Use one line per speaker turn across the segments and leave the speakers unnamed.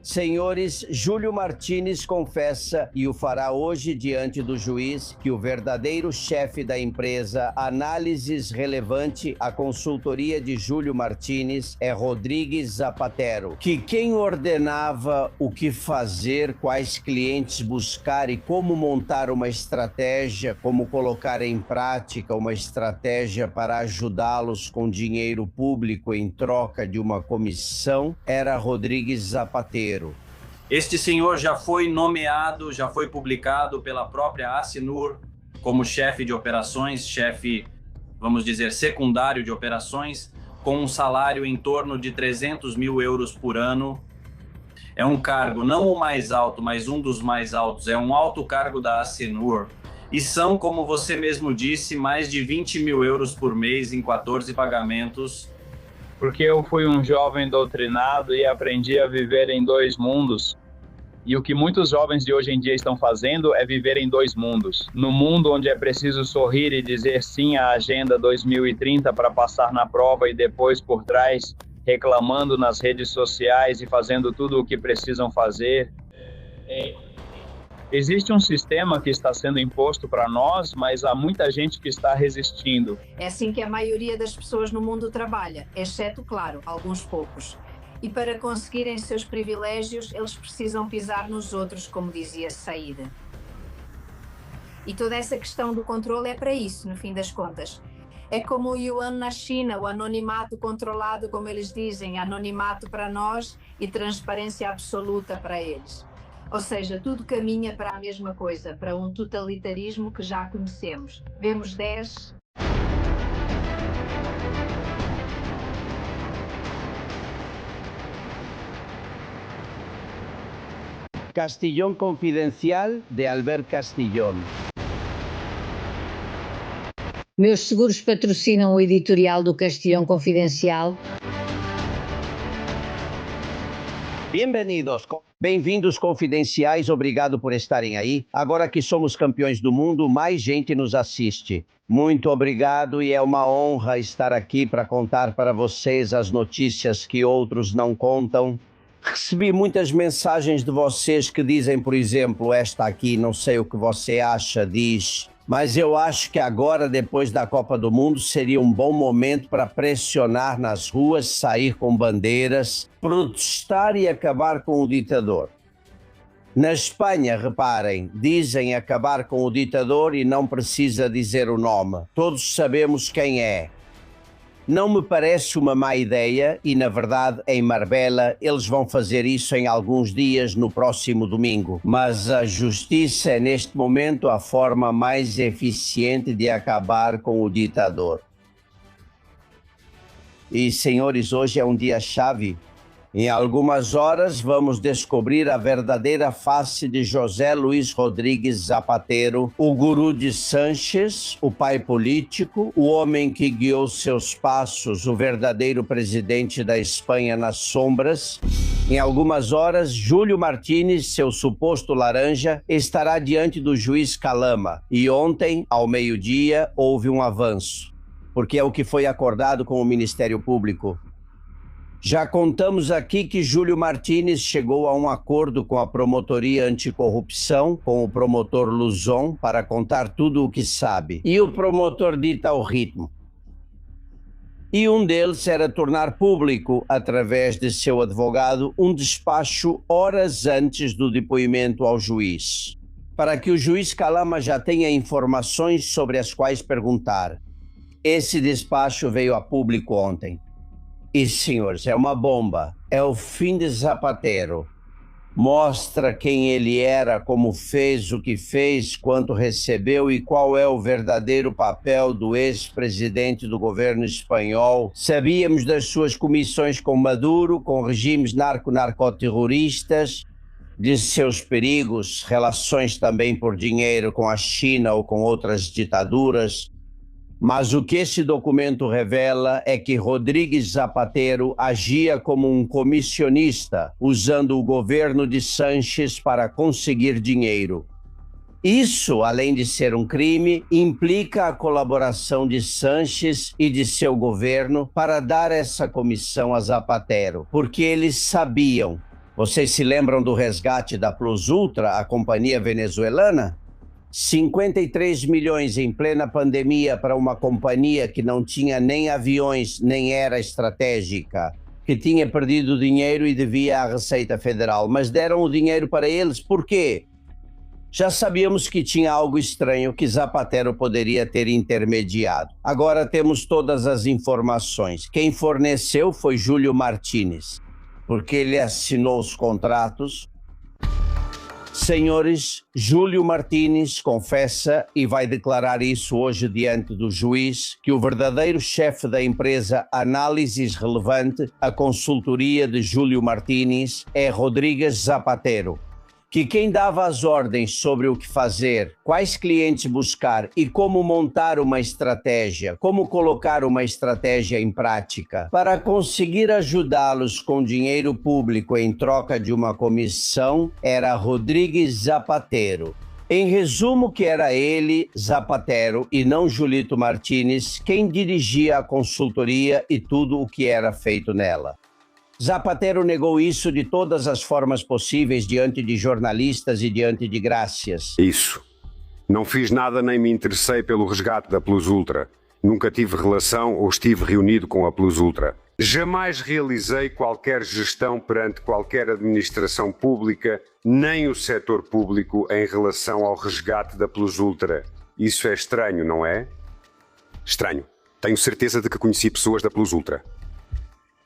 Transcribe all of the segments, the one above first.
Senhores, Júlio Martins confessa, e o fará hoje diante do juiz, que o verdadeiro chefe da empresa Análises Relevante, a consultoria de Júlio Martins, é Rodrigues Zapatero, que quem ordenava o que fazer, quais clientes buscar e como montar uma estratégia, como colocar em prática uma estratégia para ajudá-los com dinheiro público em troca de uma comissão, era Rodrigues Zapatero.
Este senhor já foi nomeado, já foi publicado pela própria Acinur como chefe de operações, chefe, vamos dizer, secundário de operações, com um salário em torno de 300 mil euros por ano. É um cargo, não o mais alto, mas um dos mais altos, é um alto cargo da Acinur. E são, como você mesmo disse, mais de 20 mil euros por mês em 14 pagamentos.
Porque eu fui um jovem doutrinado e aprendi a viver em dois mundos. E o que muitos jovens de hoje em dia estão fazendo é viver em dois mundos. No mundo onde é preciso sorrir e dizer sim à Agenda 2030 para passar na prova e depois por trás reclamando nas redes sociais e fazendo tudo o que precisam fazer. Existe um sistema que está sendo imposto para nós, mas há muita gente que está resistindo.
É assim que a maioria das pessoas no mundo trabalha, exceto, claro, alguns poucos. E para conseguirem seus privilégios, eles precisam pisar nos outros, como dizia Saída. E toda essa questão do controle é para isso, no fim das contas. É como o yuan na China, o anonimato controlado, como eles dizem, anonimato para nós e transparência absoluta para eles. Ou seja, tudo caminha para a mesma coisa, para um totalitarismo que já conhecemos. Vemos 10...
Castillón Confidencial, de Albert Castillón.
Meus seguros patrocinam o editorial do Castillón Confidencial.
Bem-vindos, confidenciais, obrigado por estarem aí. Agora que somos campeões do mundo, mais gente nos assiste. Muito obrigado e é uma honra estar aqui para contar para vocês as notícias que outros não contam. Recebi muitas mensagens de vocês que dizem, por exemplo, esta aqui, não sei o que você acha, diz... Mas eu acho que agora, depois da Copa do Mundo, seria um bom momento para pressionar nas ruas, sair com bandeiras, protestar e acabar com o ditador. Na Espanha, reparem, dizem acabar com o ditador e não precisa dizer o nome. Todos sabemos quem é. Não me parece uma má ideia e, na verdade, em Marbella, eles vão fazer isso em alguns dias no próximo domingo. Mas a justiça é, neste momento, a forma mais eficiente de acabar com o ditador. E, senhores, hoje é um dia-chave. Em algumas horas vamos descobrir a verdadeira face de José Luís Rodrigues Zapatero, o guru de Sánchez, o pai político, o homem que guiou seus passos, o verdadeiro presidente da Espanha nas sombras. Em algumas horas, Júlio Martins, seu suposto laranja, estará diante do juiz Calama. E ontem, ao meio-dia, houve um avanço, porque é o que foi acordado com o Ministério Público. Já contamos aqui que Júlio Martins chegou a um acordo com a Promotoria Anticorrupção, com o promotor Luzon, para contar tudo o que sabe. E o promotor dita o ritmo. E um deles era tornar público, através de seu advogado, um despacho horas antes do depoimento ao juiz, para que o juiz Calama já tenha informações sobre as quais perguntar. Esse despacho veio a público ontem. E, senhores, é uma bomba. É o fim de Zapatero. Mostra quem ele era, como fez, o que fez, quanto recebeu e qual é o verdadeiro papel do ex-presidente do governo espanhol. Sabíamos das suas comissões com Maduro, com regimes narcoterroristas, de seus perigos, relações também por dinheiro com a China ou com outras ditaduras. Mas o que esse documento revela é que Rodrigues Zapatero agia como um comissionista, usando o governo de Sánchez para conseguir dinheiro. Isso, além de ser um crime, implica a colaboração de Sánchez e de seu governo para dar essa comissão a Zapatero, porque eles sabiam, Vocês se lembram do resgate da Plus Ultra, a companhia venezuelana? 53 milhões em plena pandemia para uma companhia que não tinha nem aviões, nem era estratégica, que tinha perdido dinheiro e devia à Receita Federal. Mas deram o dinheiro para eles, por quê? Já sabíamos que tinha algo estranho que Zapatero poderia ter intermediado. Agora temos todas as informações. Quem forneceu foi Júlio Martínez, porque ele assinou os contratos. Senhores, Júlio Martínez confessa e vai declarar isso hoje diante do juiz, que o verdadeiro chefe da empresa Análises Relevante, a consultoria de Júlio Martínez, é Rodrigues Zapatero. Que quem dava as ordens sobre o que fazer, quais clientes buscar e como montar uma estratégia, como colocar uma estratégia em prática, para conseguir ajudá-los com dinheiro público em troca de uma comissão, era Rodrigues Zapatero. Em resumo, que era ele, Zapatero, e não Julito Martínez, quem dirigia a consultoria e tudo o que era feito nela. Zapatero negou isso de todas as formas possíveis diante de jornalistas e diante de Gracias.
Isso. Não fiz nada nem me interessei pelo resgate da Plus Ultra. Nunca tive relação ou estive reunido com a Plus Ultra. Jamais realizei qualquer gestão perante qualquer administração pública, nem o setor público em relação ao resgate da Plus Ultra. Isso é estranho, não é? Estranho. Tenho certeza de que conheci pessoas da Plus Ultra.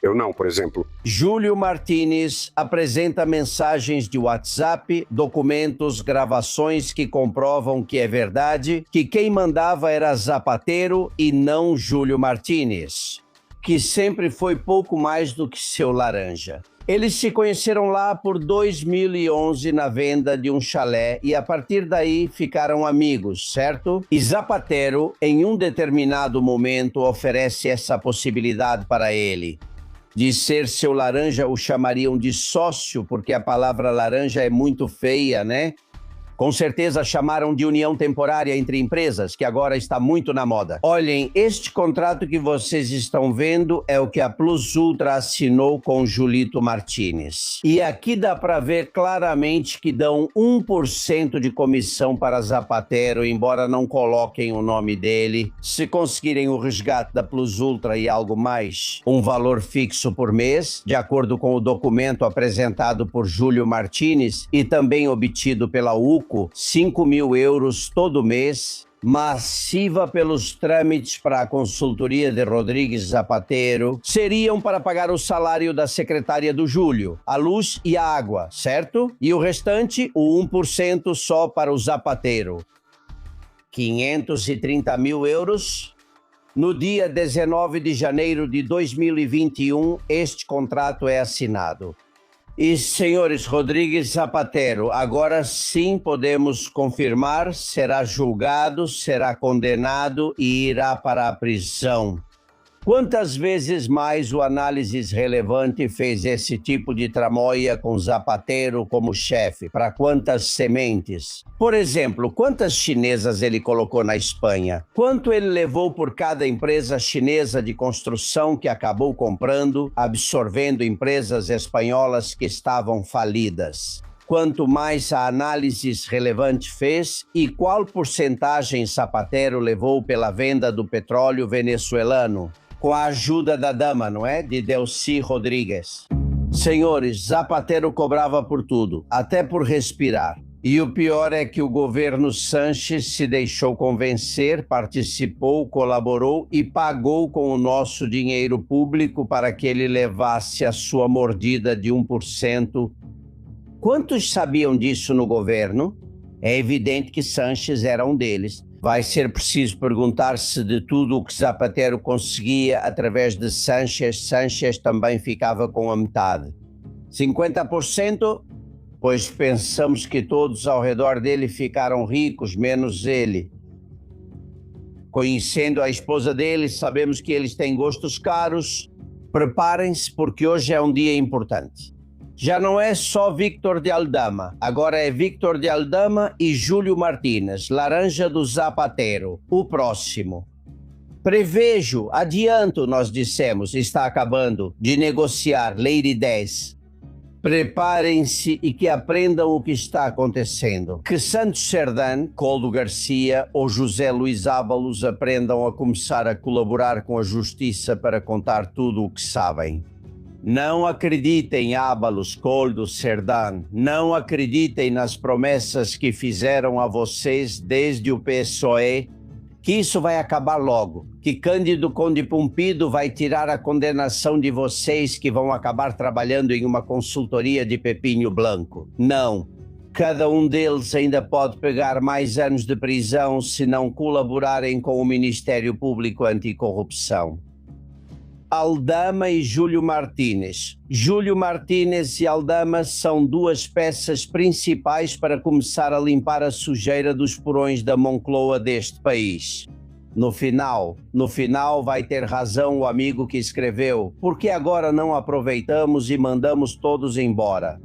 Eu não, por exemplo.
Júlio Martínez apresenta mensagens de WhatsApp, documentos, gravações que comprovam que é verdade, que quem mandava era Zapatero e não Júlio Martínez, que sempre foi pouco mais do que seu laranja. Eles se conheceram lá por 2011 na venda de um chalé e a partir daí ficaram amigos, certo? E Zapatero, em um determinado momento, oferece essa possibilidade para ele. De ser seu laranja, o chamariam de sócio, porque a palavra laranja é muito feia, né? Com certeza chamaram de união temporária entre empresas, que agora está muito na moda. Olhem, este contrato que vocês estão vendo é o que a Plus Ultra assinou com Julito Martínez. E aqui dá para ver claramente que dão 1% de comissão para Zapatero, embora não coloquem o nome dele. Se conseguirem o resgate da Plus Ultra e algo mais, um valor fixo por mês, de acordo com o documento apresentado por Júlio Martínez e também obtido pela UCO, 5 mil euros todo mês, massiva pelos trâmites para a consultoria de Rodrigues Zapatero, seriam para pagar o salário da secretária do Júlio, a luz e a água, certo? E o restante, o 1% só para o Zapatero. 530 mil euros. No dia 19 de janeiro de 2021, este contrato é assinado. E, senhores, Rodrigues Zapatero, agora sim podemos confirmar, será julgado, será condenado e irá para a prisão. Quantas vezes mais o Análises Relevante fez esse tipo de tramóia com Zapatero como chefe? Para quantas sementes? Por exemplo, quantas chinesas ele colocou na Espanha? Quanto ele levou por cada empresa chinesa de construção que acabou comprando, absorvendo empresas espanholas que estavam falidas? Quanto mais a Análises Relevante fez e qual porcentagem Zapatero levou pela venda do petróleo venezuelano? Com a ajuda da dama, não é? De Delcy Rodrigues. Senhores, Zapatero cobrava por tudo, até por respirar. E o pior é que o governo Sanches se deixou convencer, participou, colaborou e pagou com o nosso dinheiro público para que ele levasse a sua mordida de 1%. Quantos sabiam disso no governo? É evidente que Sanches era um deles. Vai ser preciso perguntar-se de tudo o que Zapatero conseguia através de Sanches, Sanches também ficava com a metade. 50%? Pois pensamos que todos ao redor dele ficaram ricos, menos ele. Conhecendo a esposa dele, sabemos que eles têm gostos caros. Preparem-se, porque hoje é um dia importante. Já não é só Víctor de Aldama, agora é Víctor de Aldama e Júlio Martínez, laranja do Zapatero, o próximo. Prevejo, adianto, nós dissemos, está acabando, de negociar Lei 10. Preparem-se e que aprendam o que está acontecendo. Que Santos Serdán, Coldo Garcia ou José Luís Ábalos aprendam a começar a colaborar com a justiça para contar tudo o que sabem. Não acreditem, Ábalos, Coldo, Serdán. Não acreditem nas promessas que fizeram a vocês desde o PSOE, que isso vai acabar logo, que Cândido Conde Pumpido vai tirar a condenação de vocês que vão acabar trabalhando em uma consultoria de Pepinho Blanco. Não. Cada um deles ainda pode pegar mais anos de prisão se não colaborarem com o Ministério Público Anticorrupção. Aldama e Júlio Martínez. Júlio Martínez e Aldama são duas peças principais para começar a limpar a sujeira dos porões da Moncloa deste país. No final vai ter razão o amigo que escreveu: por que agora não aproveitamos e mandamos todos embora?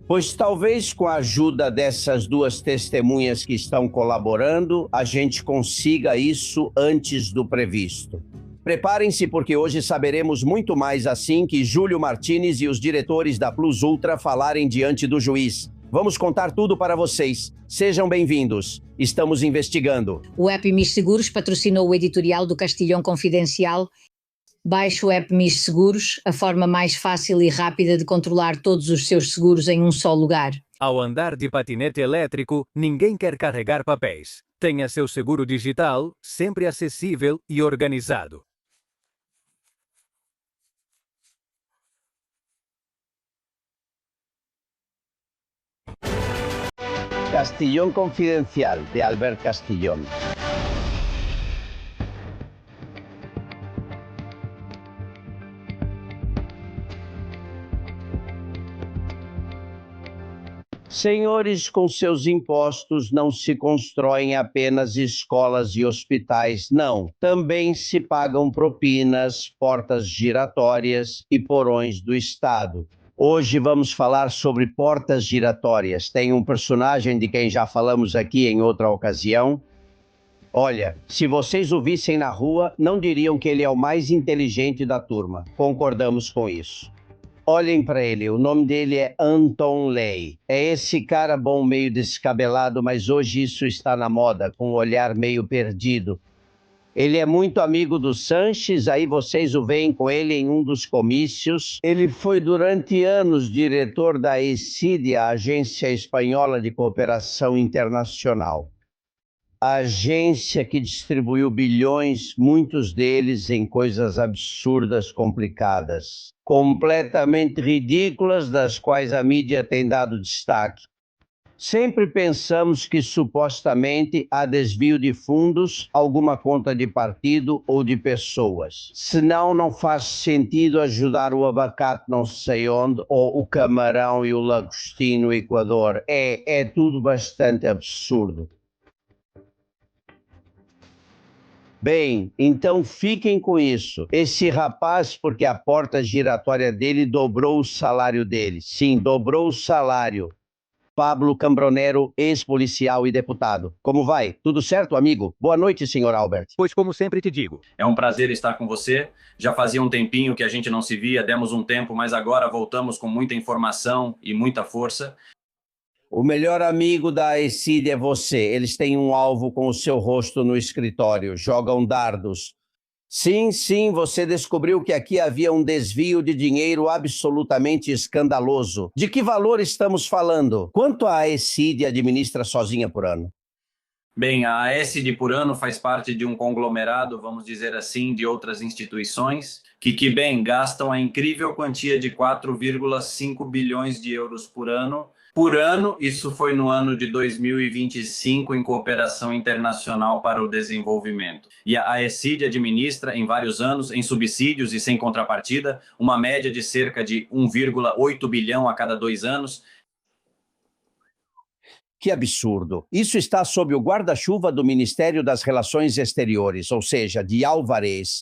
Pois talvez com a ajuda dessas duas testemunhas que estão colaborando, a gente consiga isso antes do previsto. Preparem-se porque hoje saberemos muito mais assim que Júlio Martínez e os diretores da Plus Ultra falarem diante do juiz. Vamos contar tudo para vocês. Sejam bem-vindos. Estamos investigando.
O app MIS Seguros patrocinou o editorial do Castilhão Confidencial. Baixe o app MIS Seguros, a forma mais fácil e rápida de controlar todos os seus seguros em um só lugar.
Ao andar de patinete elétrico, ninguém quer carregar papéis. Tenha seu seguro digital sempre acessível e organizado.
Castillón Confidencial, de Albert Castillón. Senhores, com seus impostos não se constroem apenas escolas e hospitais, não. Também se pagam propinas, portas giratórias e porões do Estado. Hoje vamos falar sobre portas giratórias. Tem um personagem de quem já falamos aqui em outra ocasião. Olha, se vocês o vissem na rua, não diriam que ele é o mais inteligente da turma. Concordamos com isso. Olhem para ele, o nome dele é Anton Ley. É esse cara bom meio descabelado, mas hoje isso está na moda, com um olhar meio perdido. Ele é muito amigo do Sanches, aí vocês o veem com ele em um dos comícios. Ele foi durante anos diretor da ECID, a Agência Espanhola de Cooperação Internacional. A agência que distribuiu bilhões, muitos deles em coisas absurdas, complicadas, completamente ridículas, das quais a mídia tem dado destaque. Sempre pensamos que supostamente há desvio de fundos, alguma conta de partido ou de pessoas. Senão não faz sentido ajudar o abacate não sei onde ou o camarão e o lagostim no Equador. É tudo bastante absurdo. Bem, então fiquem com isso. Esse rapaz, porque a porta giratória dele dobrou o salário dele. Sim, dobrou o salário. Pablo Cambronero, ex-policial e deputado. Como vai? Tudo certo, amigo? Boa noite, senhor Albert.
Pois como sempre te digo.
É um prazer estar com você. Já fazia um tempinho que a gente não se via, demos um tempo, mas agora voltamos com muita informação e muita força.
O melhor amigo da ECID é você. Eles têm um alvo com o seu rosto no escritório. Jogam dardos. Sim, você descobriu que aqui havia um desvio de dinheiro absolutamente escandaloso. De que valor estamos falando? Quanto a ECID administra sozinha por ano?
Bem, a ECID por ano faz parte de um conglomerado, vamos dizer assim, de outras instituições que gastam a incrível quantia de 4,5 bilhões de euros por ano. Por ano, isso foi no ano de 2025 em cooperação internacional para o desenvolvimento. E a ECID administra em vários anos, em subsídios e sem contrapartida, uma média de cerca de 1,8 bilhão a cada 2 anos.
Que absurdo! Isso está sob o guarda-chuva do Ministério das Relações Exteriores, ou seja, de Álvarez.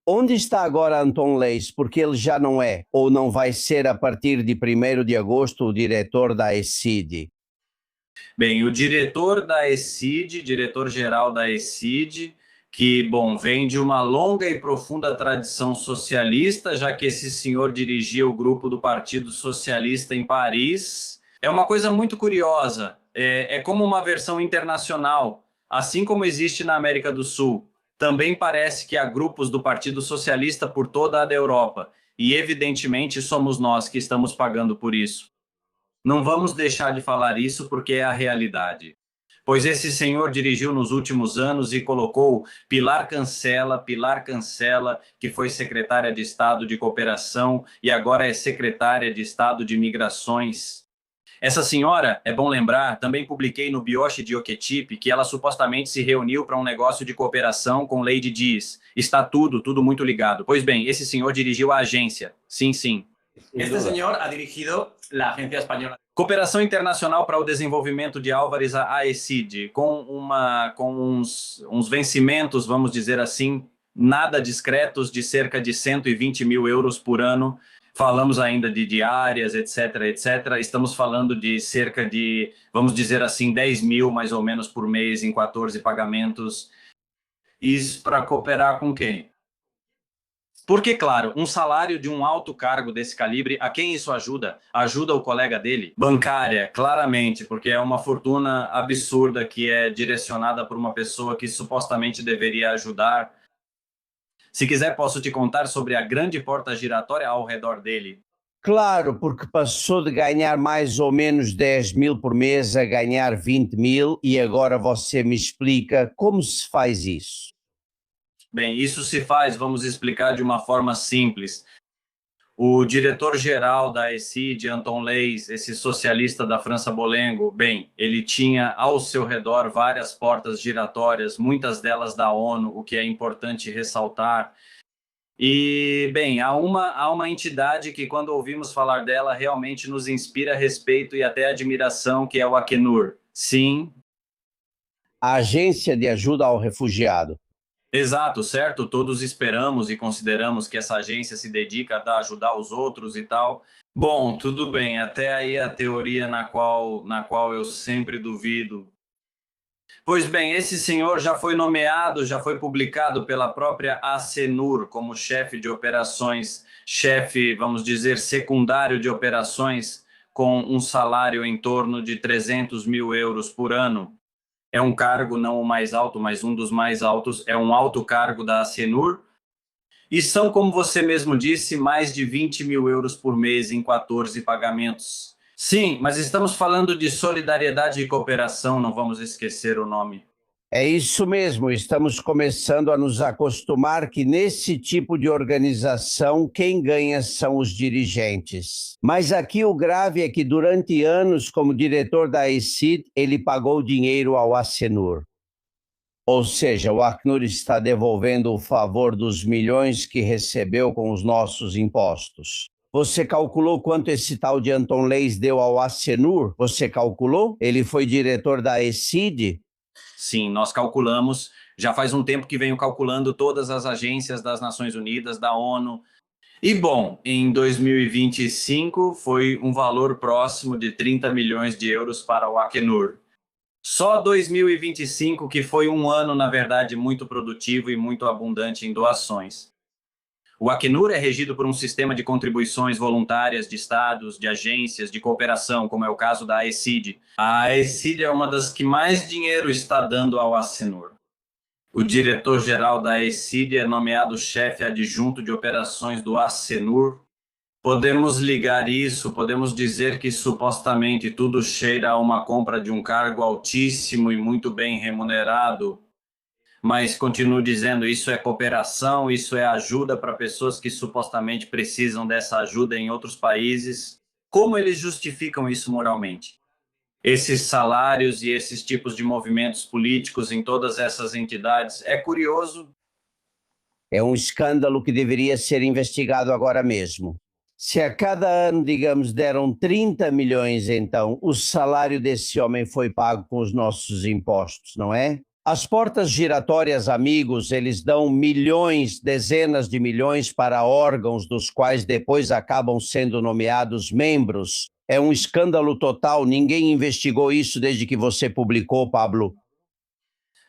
Onde está agora Anton Leis? Porque ele já não é, ou não vai ser a partir de 1º de agosto, o diretor da ECID.
Bem, o diretor da ECID, diretor-geral da ECID, que, bom, vem de uma longa e profunda tradição socialista, já que esse senhor dirigia o grupo do Partido Socialista em Paris. É uma coisa muito curiosa, é como uma versão internacional, assim como existe na América do Sul. Também parece que há grupos do Partido Socialista por toda a Europa, e evidentemente somos nós que estamos pagando por isso. Não vamos deixar de falar isso porque é a realidade. Pois esse senhor dirigiu nos últimos anos e colocou Pilar Cancela, que foi secretária de Estado de Cooperação e agora é secretária de Estado de Migrações. Essa senhora, é bom lembrar, também publiquei no Bioche de Oketip que ela supostamente se reuniu para um negócio de cooperação com Lady Diz. Está tudo muito ligado. Pois bem, esse senhor dirigiu a agência. Sim, sim.
Este senhor ha dirigido a Agência Espanhola.
Cooperação Internacional para o Desenvolvimento de Álvares, a AECID, com uns vencimentos, vamos dizer assim, nada discretos, de cerca de 120 mil euros por ano. Falamos ainda de diárias, etc. Estamos falando de cerca de, vamos dizer assim, 10 mil mais ou menos por mês em 14 pagamentos. Isso para cooperar com quem? Porque, claro, um salário de um alto cargo desse calibre, a quem isso ajuda? Ajuda o colega dele? Bancária, claramente, porque é uma fortuna absurda que é direcionada por uma pessoa que supostamente deveria ajudar. Se quiser, posso te contar sobre a grande porta giratória ao redor dele.
Claro, porque passou de ganhar mais ou menos 10 mil por mês a ganhar 20 mil e agora você me explica como se faz isso.
Bem, isso se faz, vamos explicar de uma forma simples. O diretor-geral da ECID, Anton Leis, esse socialista da França Bolengo, bem, ele tinha ao seu redor várias portas giratórias, muitas delas da ONU, o que é importante ressaltar. E, bem, há uma entidade que, quando ouvimos falar dela, realmente nos inspira respeito e até admiração, que é o Acnur. Sim.
A Agência de Ajuda ao Refugiado.
Exato, certo? Todos esperamos e consideramos que essa agência se dedica a ajudar os outros e tal. Bom, tudo bem, até aí a teoria na qual eu sempre duvido. Pois bem, esse senhor já foi nomeado, já foi publicado pela própria ACNUR como chefe de operações, chefe, vamos dizer, secundário de operações, com um salário em torno de 300 mil euros por ano. É um cargo não o mais alto, mas um dos mais altos, é um alto cargo da ACNUR. E são, como você mesmo disse, mais de 20 mil euros por mês em 14 pagamentos. Sim, mas estamos falando de solidariedade e cooperação, não vamos esquecer o nome.
É isso mesmo, estamos começando a nos acostumar que nesse tipo de organização quem ganha são os dirigentes. Mas aqui o grave é que durante anos, como diretor da ECID, ele pagou dinheiro ao Acnur. Ou seja, o Acnur está devolvendo o favor dos milhões que recebeu com os nossos impostos. Você calculou quanto esse tal de Anton Leis deu ao Acnur? Você calculou? Ele foi diretor da ECID?
Sim, nós calculamos, já faz um tempo que venho calculando todas as agências das Nações Unidas, da ONU. E, bom, em 2025 foi um valor próximo de 30 milhões de euros para o Acnur. Só 2025, que foi um ano, na verdade, muito produtivo e muito abundante em doações. O Acnur é regido por um sistema de contribuições voluntárias de estados, de agências, de cooperação, como é o caso da AECID. A AECID é uma das que mais dinheiro está dando ao Acnur. O diretor-geral da AECID é nomeado chefe adjunto de operações do Acnur. Podemos ligar isso, podemos dizer que supostamente tudo cheira a uma compra de um cargo altíssimo e muito bem remunerado. Mas continuo dizendo, isso é cooperação, isso é ajuda para pessoas que supostamente precisam dessa ajuda em outros países. Como eles justificam isso moralmente? Esses salários e esses tipos de movimentos políticos em todas essas entidades é curioso.
É um escândalo que deveria ser investigado agora mesmo. Se a cada ano, digamos, deram 30 milhões, então, o salário desse homem foi pago com os nossos impostos, não é? As portas giratórias, amigos, eles dão milhões, dezenas de milhões para órgãos dos quais depois acabam sendo nomeados membros. É um escândalo total, ninguém investigou isso desde que você publicou, Pablo.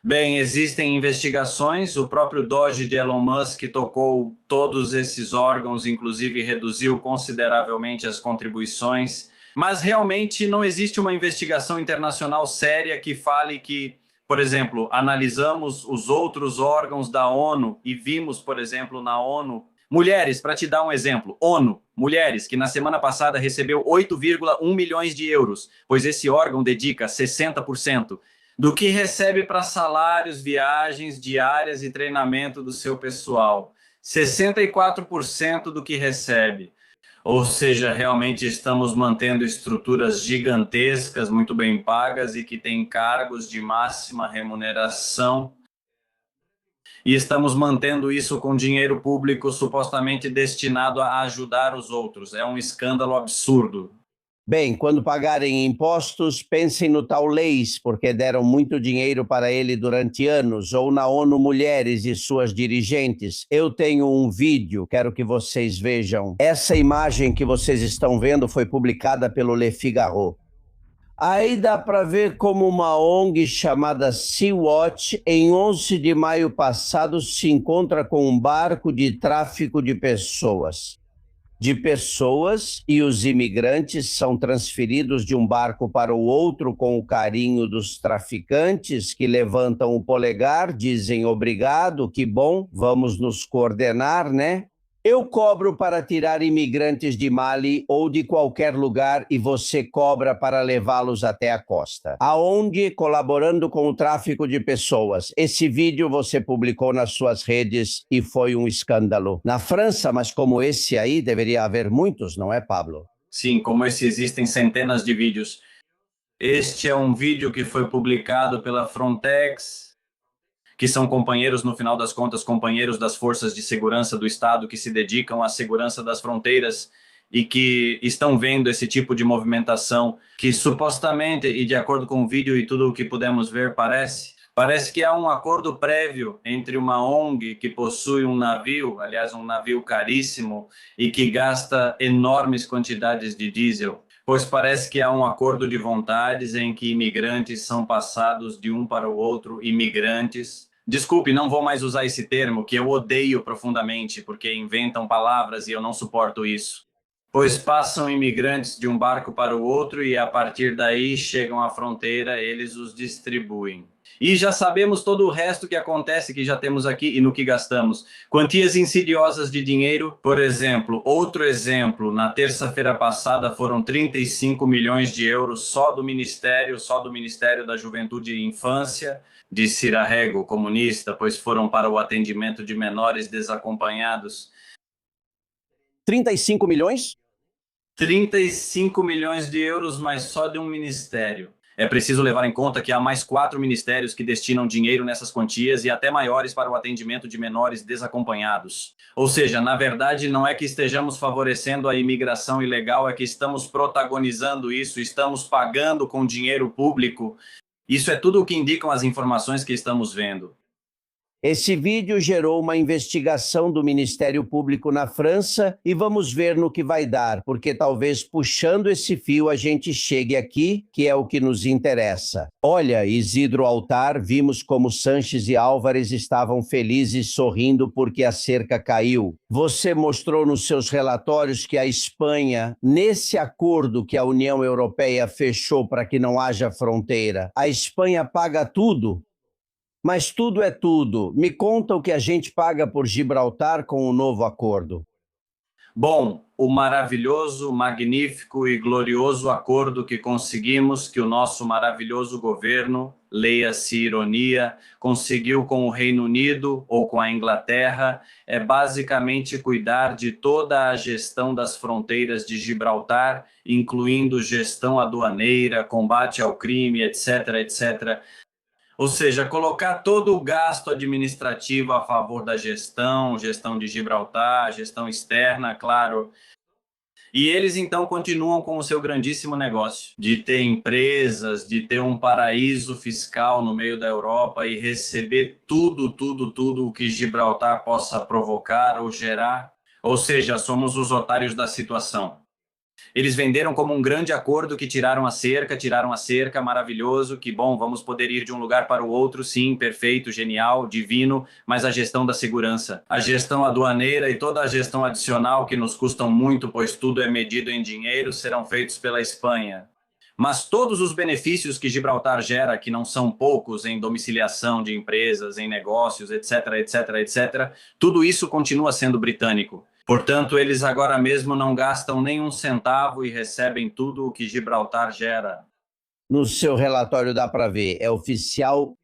Bem, existem investigações, o próprio Doge de Elon Musk tocou todos esses órgãos, inclusive reduziu consideravelmente as contribuições, mas realmente não existe uma investigação internacional séria que fale que, por exemplo, analisamos os outros órgãos da ONU e vimos, por exemplo, na ONU, mulheres, para te dar um exemplo, ONU, mulheres, que na semana passada recebeu 8,1 milhões de euros, pois esse órgão dedica 60% do que recebe para salários, viagens diárias e treinamento do seu pessoal. 64% do que recebe. Ou seja, realmente estamos mantendo estruturas gigantescas, muito bem pagas e que têm cargos de máxima remuneração. E estamos mantendo isso com dinheiro público supostamente destinado a ajudar os outros. É um escândalo absurdo.
Bem, quando pagarem impostos, pensem no tal Leis, porque deram muito dinheiro para ele durante anos, ou na ONU Mulheres e suas dirigentes. Eu tenho um vídeo, quero que vocês vejam. Essa imagem que vocês estão vendo foi publicada pelo Le Figaro. Aí dá para ver como uma ONG chamada Sea-Watch, em 11 de maio passado, se encontra com um barco de tráfico de pessoas. E os imigrantes são transferidos de um barco para o outro com o carinho dos traficantes que levantam o polegar, dizem obrigado, que bom, vamos nos coordenar, né? Eu cobro para tirar imigrantes de Mali ou de qualquer lugar e você cobra para levá-los até a costa. A ONG colaborando com o tráfico de pessoas. Esse vídeo você publicou nas suas redes e foi um escândalo. Na França, mas como esse aí, deveria haver muitos, não é, Pablo?
Sim, como esse existem centenas de vídeos. Este é um vídeo que foi publicado pela Frontex, que são companheiros, no final das contas, companheiros das forças de segurança do Estado que se dedicam à segurança das fronteiras e que estão vendo esse tipo de movimentação que supostamente, e de acordo com o vídeo e tudo o que pudemos ver, parece que há um acordo prévio entre uma ONG que possui um navio, aliás, um navio caríssimo, e que gasta enormes quantidades de diesel, pois parece que há um acordo de vontades em que imigrantes são passados de um para o outro, imigrantes. Desculpe, não vou mais usar esse termo, que eu odeio profundamente, porque inventam palavras e eu não suporto isso. Pois passam imigrantes de um barco para o outro e a partir daí chegam à fronteira, eles os distribuem. E já sabemos todo o resto que acontece, que já temos aqui e no que gastamos. Quantias insidiosas de dinheiro, por exemplo, outro exemplo, na terça-feira passada foram 35 milhões de euros só do Ministério da Juventude e Infância, de Cirarrego, comunista, pois foram para o atendimento de menores desacompanhados.
35 milhões?
35 milhões de euros, mas só de um ministério. É preciso levar em conta que há mais 4 ministérios que destinam dinheiro nessas quantias e até maiores para o atendimento de menores desacompanhados. Ou seja, na verdade, não é que estejamos favorecendo a imigração ilegal, é que estamos protagonizando isso, estamos pagando com dinheiro público. Isso é tudo o que indicam as informações que estamos vendo.
Esse vídeo gerou uma investigação do Ministério Público na França e vamos ver no que vai dar, porque talvez puxando esse fio a gente chegue aqui, que é o que nos interessa. Olha, Isidro Altar, vimos como Sanches e Álvares estavam felizes sorrindo porque a cerca caiu. Você mostrou nos seus relatórios que a Espanha, nesse acordo que a União Europeia fechou para que não haja fronteira, a Espanha paga tudo. Mas tudo é tudo. Me conta o que a gente paga por Gibraltar com o novo acordo.
Bom, o maravilhoso, magnífico e glorioso acordo que conseguimos, que o nosso maravilhoso governo, leia-se ironia, conseguiu com o Reino Unido ou com a Inglaterra, é basicamente cuidar de toda a gestão das fronteiras de Gibraltar, incluindo gestão aduaneira, combate ao crime, etc., etc., ou seja, colocar todo o gasto administrativo a favor da gestão de Gibraltar, gestão externa, claro. E eles, então, continuam com o seu grandíssimo negócio de ter empresas, de ter um paraíso fiscal no meio da Europa e receber tudo o que Gibraltar possa provocar ou gerar. Ou seja, somos os otários da situação. Eles venderam como um grande acordo que tiraram a cerca, maravilhoso, que bom, vamos poder ir de um lugar para o outro, sim, perfeito, genial, divino, mas a gestão da segurança, a gestão aduaneira e toda a gestão adicional que nos custam muito, pois tudo é medido em dinheiro, serão feitos pela Espanha. Mas todos os benefícios que Gibraltar gera, que não são poucos em domiciliação de empresas, em negócios, etc, etc, etc, tudo isso continua sendo britânico. Portanto, eles agora mesmo não gastam nem um centavo e recebem tudo o que Gibraltar gera.
No seu relatório dá para ver, é oficial.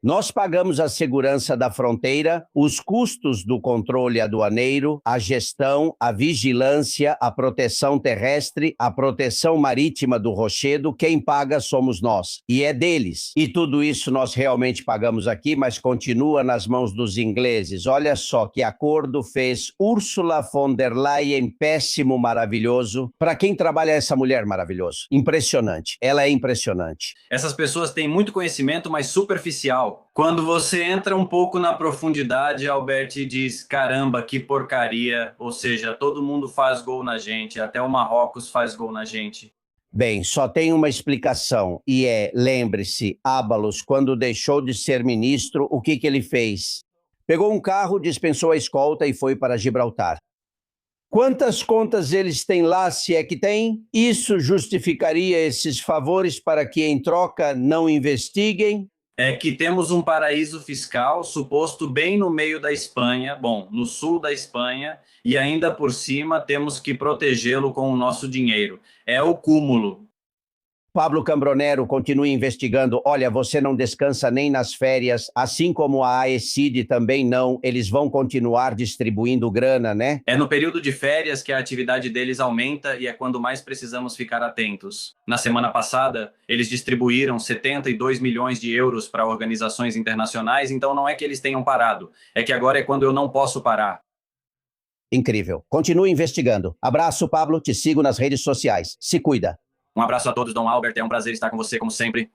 Nós pagamos a segurança da fronteira, os custos do controle aduaneiro, a gestão, a vigilância, a proteção terrestre, a proteção marítima do rochedo. Quem paga somos nós, e é deles. E tudo isso nós realmente pagamos aqui, mas continua nas mãos dos ingleses. Olha só que acordo fez Ursula von der Leyen, péssimo, maravilhoso. Para quem trabalha essa mulher, maravilhoso. Impressionante, ela é impressionante.
Essas pessoas têm muito conhecimento, mas superficial. Quando você entra um pouco na profundidade, Albert diz, caramba, que porcaria, ou seja, todo mundo faz gol na gente, até o Marrocos faz gol na gente.
Bem, só tem uma explicação, e lembre-se, Ábalos, quando deixou de ser ministro, o que ele fez? Pegou um carro, dispensou a escolta e foi para Gibraltar. Quantas contas eles têm lá, se é que tem? Isso justificaria esses favores para que, em troca, não investiguem?
É que temos um paraíso fiscal suposto bem no meio da Espanha, bom, no sul da Espanha, e ainda por cima temos que protegê-lo com o nosso dinheiro. É o cúmulo.
Pablo Cambronero continua investigando. Olha, você não descansa nem nas férias, assim como a AECID também não. Eles vão continuar distribuindo grana, né?
É no período de férias que a atividade deles aumenta e é quando mais precisamos ficar atentos. Na semana passada, eles distribuíram 72 milhões de euros para organizações internacionais, então não é que eles tenham parado, é que agora é quando eu não posso parar.
Incrível. Continue investigando. Abraço, Pablo. Te sigo nas redes sociais. Se cuida.
Um abraço a todos, Dom Albert. É um prazer estar com você, como sempre.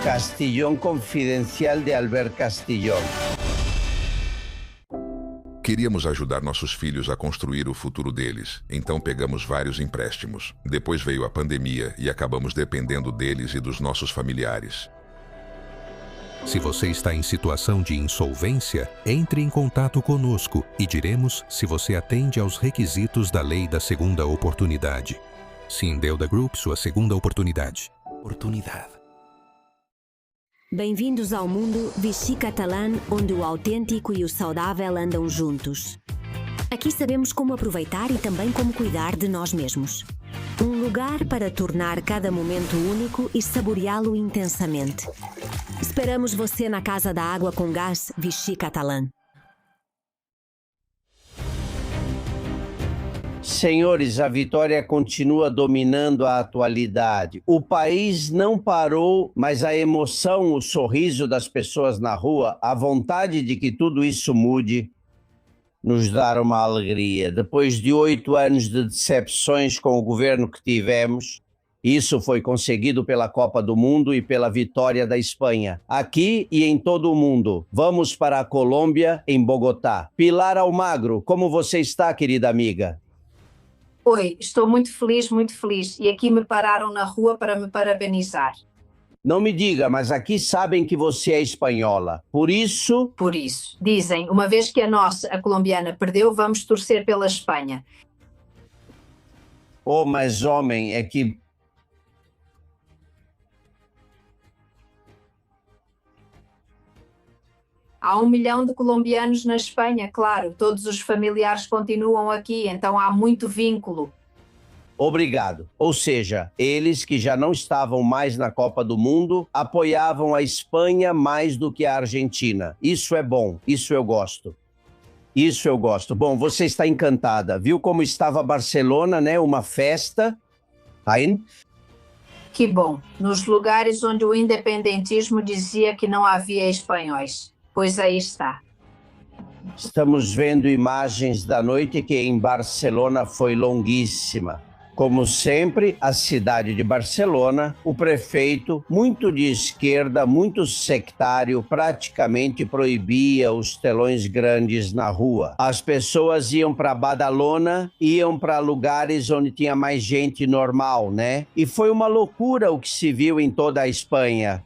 Castillón Confidencial de Albert Castillón.
Queríamos ajudar nossos filhos a construir o futuro deles, então pegamos vários empréstimos. Depois veio a pandemia e acabamos dependendo deles e dos nossos familiares.
Se você está em situação de insolvência, entre em contato conosco e diremos se você atende aos requisitos da Lei da Segunda Oportunidade. Sindeuda Group, sua segunda oportunidade.
Bem-vindos ao mundo Vichy Catalan, onde o autêntico e o saudável andam juntos. Aqui sabemos como aproveitar e também como cuidar de nós mesmos. Um lugar para tornar cada momento único e saboreá-lo intensamente. Esperamos você na Casa da Água com Gás Vichy Catalan.
Senhores, a Vitória continua dominando a atualidade. O país não parou, mas a emoção, o sorriso das pessoas na rua, a vontade de que tudo isso mude, nos dá uma alegria. Depois de 8 anos de decepções com o governo que tivemos, isso foi conseguido pela Copa do Mundo e pela vitória da Espanha. Aqui e em todo o mundo. Vamos para a Colômbia, em Bogotá. Pilar Almagro, como você está, querida amiga?
Oi, estou muito feliz, e aqui me pararam na rua para me parabenizar.
Não me diga, mas aqui sabem que você é espanhola. Por isso...
Por isso. Dizem, uma vez que a colombiana, perdeu, vamos torcer pela Espanha.
Oh, mas homem, é que...
Há 1 milhão de colombianos na Espanha, claro. Todos os familiares continuam aqui, então há muito vínculo.
Obrigado. Ou seja, eles que já não estavam mais na Copa do Mundo apoiavam a Espanha mais do que a Argentina. Isso é bom, isso eu gosto. Isso eu gosto. Bom, você está encantada. Viu como estava Barcelona, né? Uma festa. Aí...
Que bom. Nos lugares onde o independentismo dizia que não havia espanhóis. Pois aí está.
Estamos vendo imagens da noite que em Barcelona foi longuíssima. Como sempre, a cidade de Barcelona, o prefeito, muito de esquerda, muito sectário, praticamente proibia os telões grandes na rua. As pessoas iam para Badalona, iam para lugares onde tinha mais gente normal, né? E foi uma loucura o que se viu em toda a Espanha.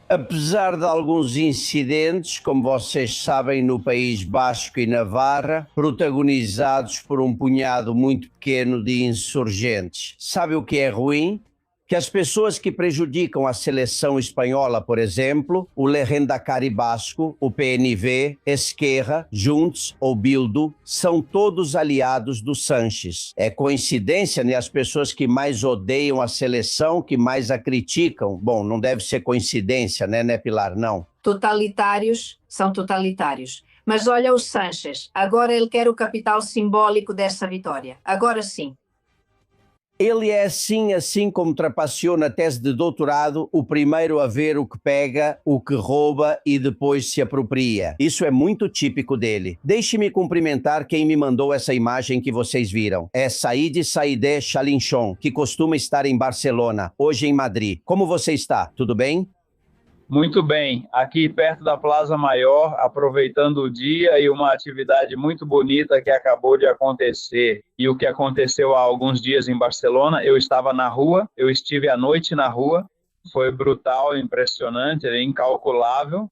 Apesar de alguns incidentes, como vocês sabem, no País Basco e Navarra, protagonizados por um punhado muito pequeno de insurgentes. Sabe o que é ruim? Que as pessoas que prejudicam a seleção espanhola, por exemplo, o Lehendakari Basco, o PNV, Esquerra, Junts ou Bildu, são todos aliados do Sánchez. É coincidência, né? As pessoas que mais odeiam a seleção, que mais a criticam. Bom, não deve ser coincidência, né, Pilar? Não.
Totalitários são totalitários. Mas olha o Sánchez, agora ele quer o capital simbólico dessa vitória. Agora sim.
Ele é assim como trapaceou na tese de doutorado, o primeiro a ver o que pega, o que rouba e depois se apropria. Isso é muito típico dele. Deixe-me cumprimentar quem me mandou essa imagem que vocês viram. É Said Saidé Chalinchon, que costuma estar em Barcelona, hoje em Madrid. Como você está? Tudo bem?
Muito bem, aqui perto da Plaza Maior, aproveitando o dia e uma atividade muito bonita que acabou de acontecer. E o que aconteceu há alguns dias em Barcelona, eu estava na rua, eu estive à noite na rua, foi brutal, impressionante, incalculável.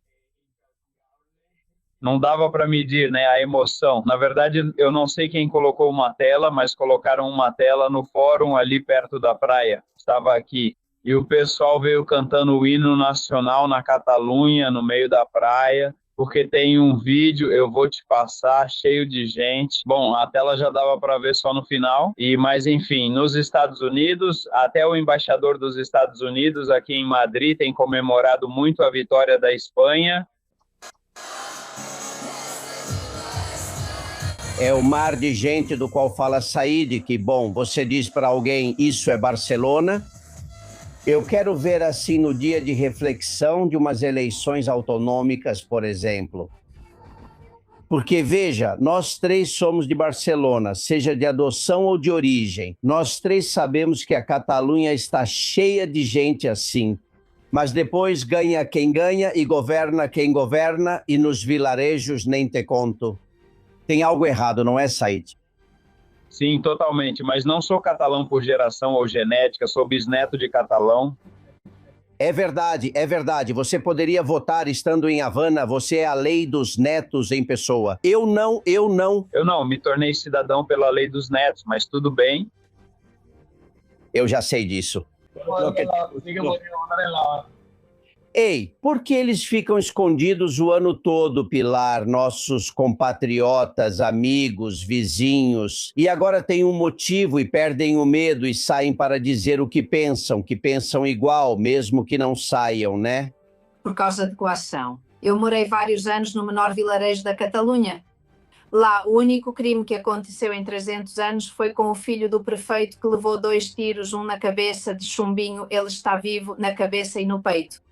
Não dava para medir, né, a emoção. Na verdade, eu não sei quem colocou uma tela, mas colocaram uma tela no fórum ali perto da praia. Estava aqui. E o pessoal veio cantando o hino nacional na Catalunha, no meio da praia, porque tem um vídeo, eu vou te passar, cheio de gente. Bom, a tela já dava para ver só no final. Mas, enfim, nos Estados Unidos, até o embaixador dos Estados Unidos aqui em Madrid tem comemorado muito a vitória da Espanha.
É o mar de gente do qual fala Said, que, bom, você diz para alguém, isso é Barcelona. Eu quero ver assim no dia de reflexão de umas eleições autonômicas, por exemplo. Porque, veja, nós três somos de Barcelona, seja de adoção ou de origem. Nós três sabemos que a Catalunha está cheia de gente assim. Mas depois ganha quem ganha e governa quem governa, e nos vilarejos nem te conto. Tem algo errado, não é, Said?
Sim, totalmente, mas não sou catalão por geração ou genética, sou bisneto de catalão.
É verdade, é verdade. Você poderia votar estando em Havana, você é a lei dos netos em pessoa. Eu não.
Eu não, me tornei cidadão pela lei dos netos, mas tudo bem.
Eu já sei disso. Ei, por que eles ficam escondidos o ano todo, Pilar, nossos compatriotas, amigos, vizinhos, e agora têm um motivo e perdem o medo e saem para dizer o que pensam igual, mesmo que não saiam, né?
Por causa de coação. Eu morei vários anos no menor vilarejo da Catalunha. Lá, o único crime que aconteceu em 300 anos foi com o filho do prefeito que levou 2 tiros, um na cabeça de chumbinho, ele está vivo, na cabeça e no peito.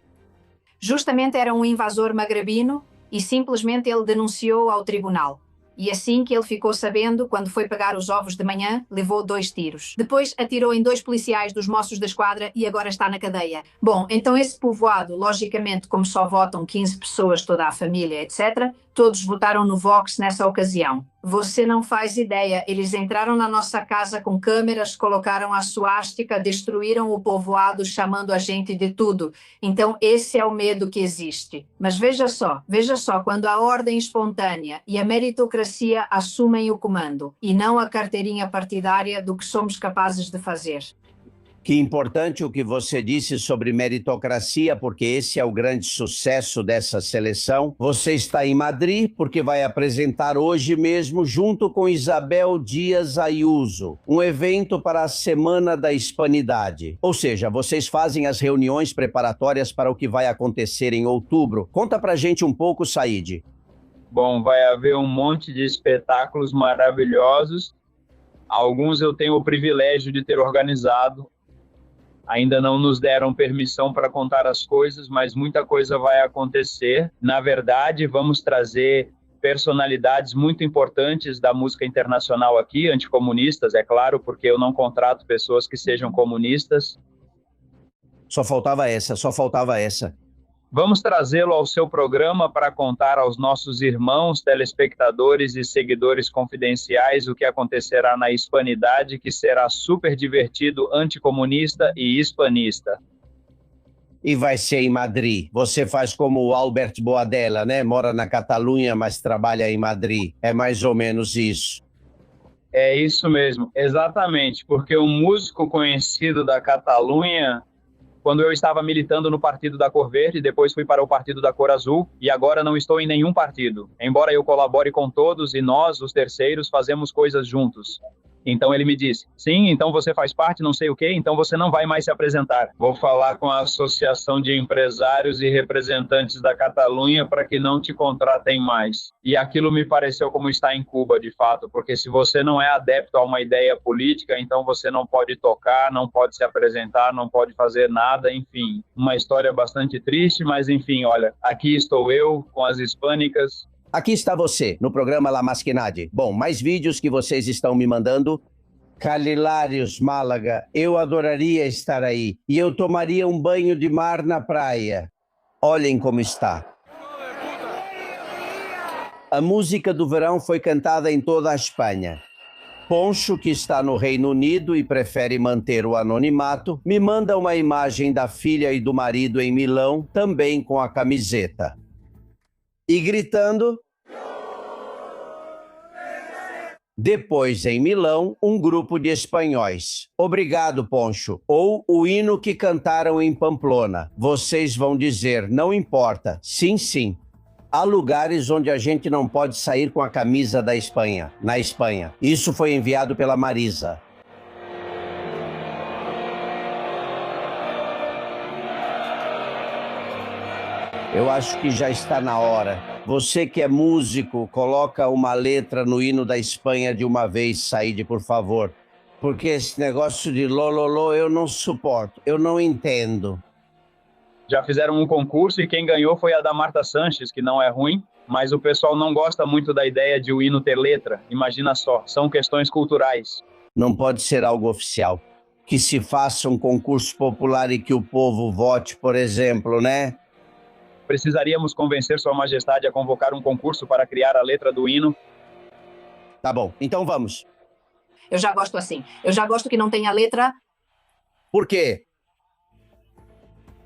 Justamente era um invasor magrebino e simplesmente ele denunciou ao tribunal. E assim que ele ficou sabendo, quando foi pegar os ovos de manhã, levou 2 tiros. Depois atirou em 2 policiais dos Mossos da Esquadra e agora está na cadeia. Bom, então esse povoado, logicamente, como só votam 15 pessoas, toda a família, etc., todos votaram no Vox nessa ocasião. Você não faz ideia, eles entraram na nossa casa com câmeras, colocaram a suástica, destruíram o povoado chamando a gente de tudo. Então esse é o medo que existe. Mas veja só, quando a ordem espontânea e a meritocracia assumem o comando e não a carteirinha partidária do que somos capazes de fazer.
Que importante o que você disse sobre meritocracia, porque esse é o grande sucesso dessa seleção. Você está em Madrid porque vai apresentar hoje mesmo, junto com Isabel Díaz Ayuso, um evento para a Semana da Hispanidade. Ou seja, vocês fazem as reuniões preparatórias para o que vai acontecer em outubro. Conta pra gente um pouco, Said.
Bom, vai haver um monte de espetáculos maravilhosos. Alguns eu tenho o privilégio de ter organizado. Ainda não nos deram permissão para contar as coisas, mas muita coisa vai acontecer. Na verdade, vamos trazer personalidades muito importantes da música internacional aqui, anticomunistas, é claro, porque eu não contrato pessoas que sejam comunistas.
Só faltava essa, só faltava essa.
Vamos trazê-lo ao seu programa para contar aos nossos irmãos, telespectadores e seguidores confidenciais o que acontecerá na Hispanidade, que será super divertido, anticomunista e hispanista.
E vai ser em Madrid. Você faz como o Albert Boadella, né? Mora na Catalunha, mas trabalha em Madrid. É mais ou menos isso.
É isso mesmo, exatamente, porque um músico conhecido da Catalunha, quando eu estava militando no Partido da Cor Verde, depois fui para o Partido da Cor Azul e agora não estou em nenhum partido. Embora eu colabore com todos e nós, os terceiros, fazemos coisas juntos. Então ele me disse, sim, então você faz parte, não sei o quê, então você não vai mais se apresentar. Vou falar com a Associação de Empresários e Representantes da Catalunha para que não te contratem mais. E aquilo me pareceu como está em Cuba, de fato, porque se você não é adepto a uma ideia política, então você não pode tocar, não pode se apresentar, não pode fazer nada, enfim. Uma história bastante triste, mas enfim, olha, aqui estou eu com as hispânicas.
Aqui está você, no programa La Masquinade. Bom, mais vídeos que vocês estão me mandando. Calilários, Málaga, eu adoraria estar aí. E eu tomaria um banho de mar na praia. Olhem como está. A música do verão foi cantada em toda a Espanha. Poncho, que está no Reino Unido e prefere manter o anonimato, me manda uma imagem da filha e do marido em Milão, também com a camiseta. E gritando. Depois, em Milão, um grupo de espanhóis. Obrigado, Poncho. Ou o hino que cantaram em Pamplona. Vocês vão dizer, não importa. Sim, sim. Há lugares onde a gente não pode sair com a camisa da Espanha, na Espanha. Isso foi enviado pela Marisa. Eu acho que já está na hora. Você que é músico, coloca uma letra no hino da Espanha de uma vez, Said, por favor. Porque esse negócio de lololô eu não suporto, eu não entendo.
Já fizeram um concurso e quem ganhou foi a da Marta Sanches, que não é ruim, mas o pessoal não gosta muito da ideia de o hino ter letra. Imagina só, são questões culturais.
Não pode ser algo oficial. Que se faça um concurso popular e que o povo vote, por exemplo, né?
Precisaríamos convencer Sua Majestade a convocar um concurso para criar a letra do hino.
Tá bom, então vamos.
Eu já gosto assim. Eu já gosto que não tenha letra.
Por quê?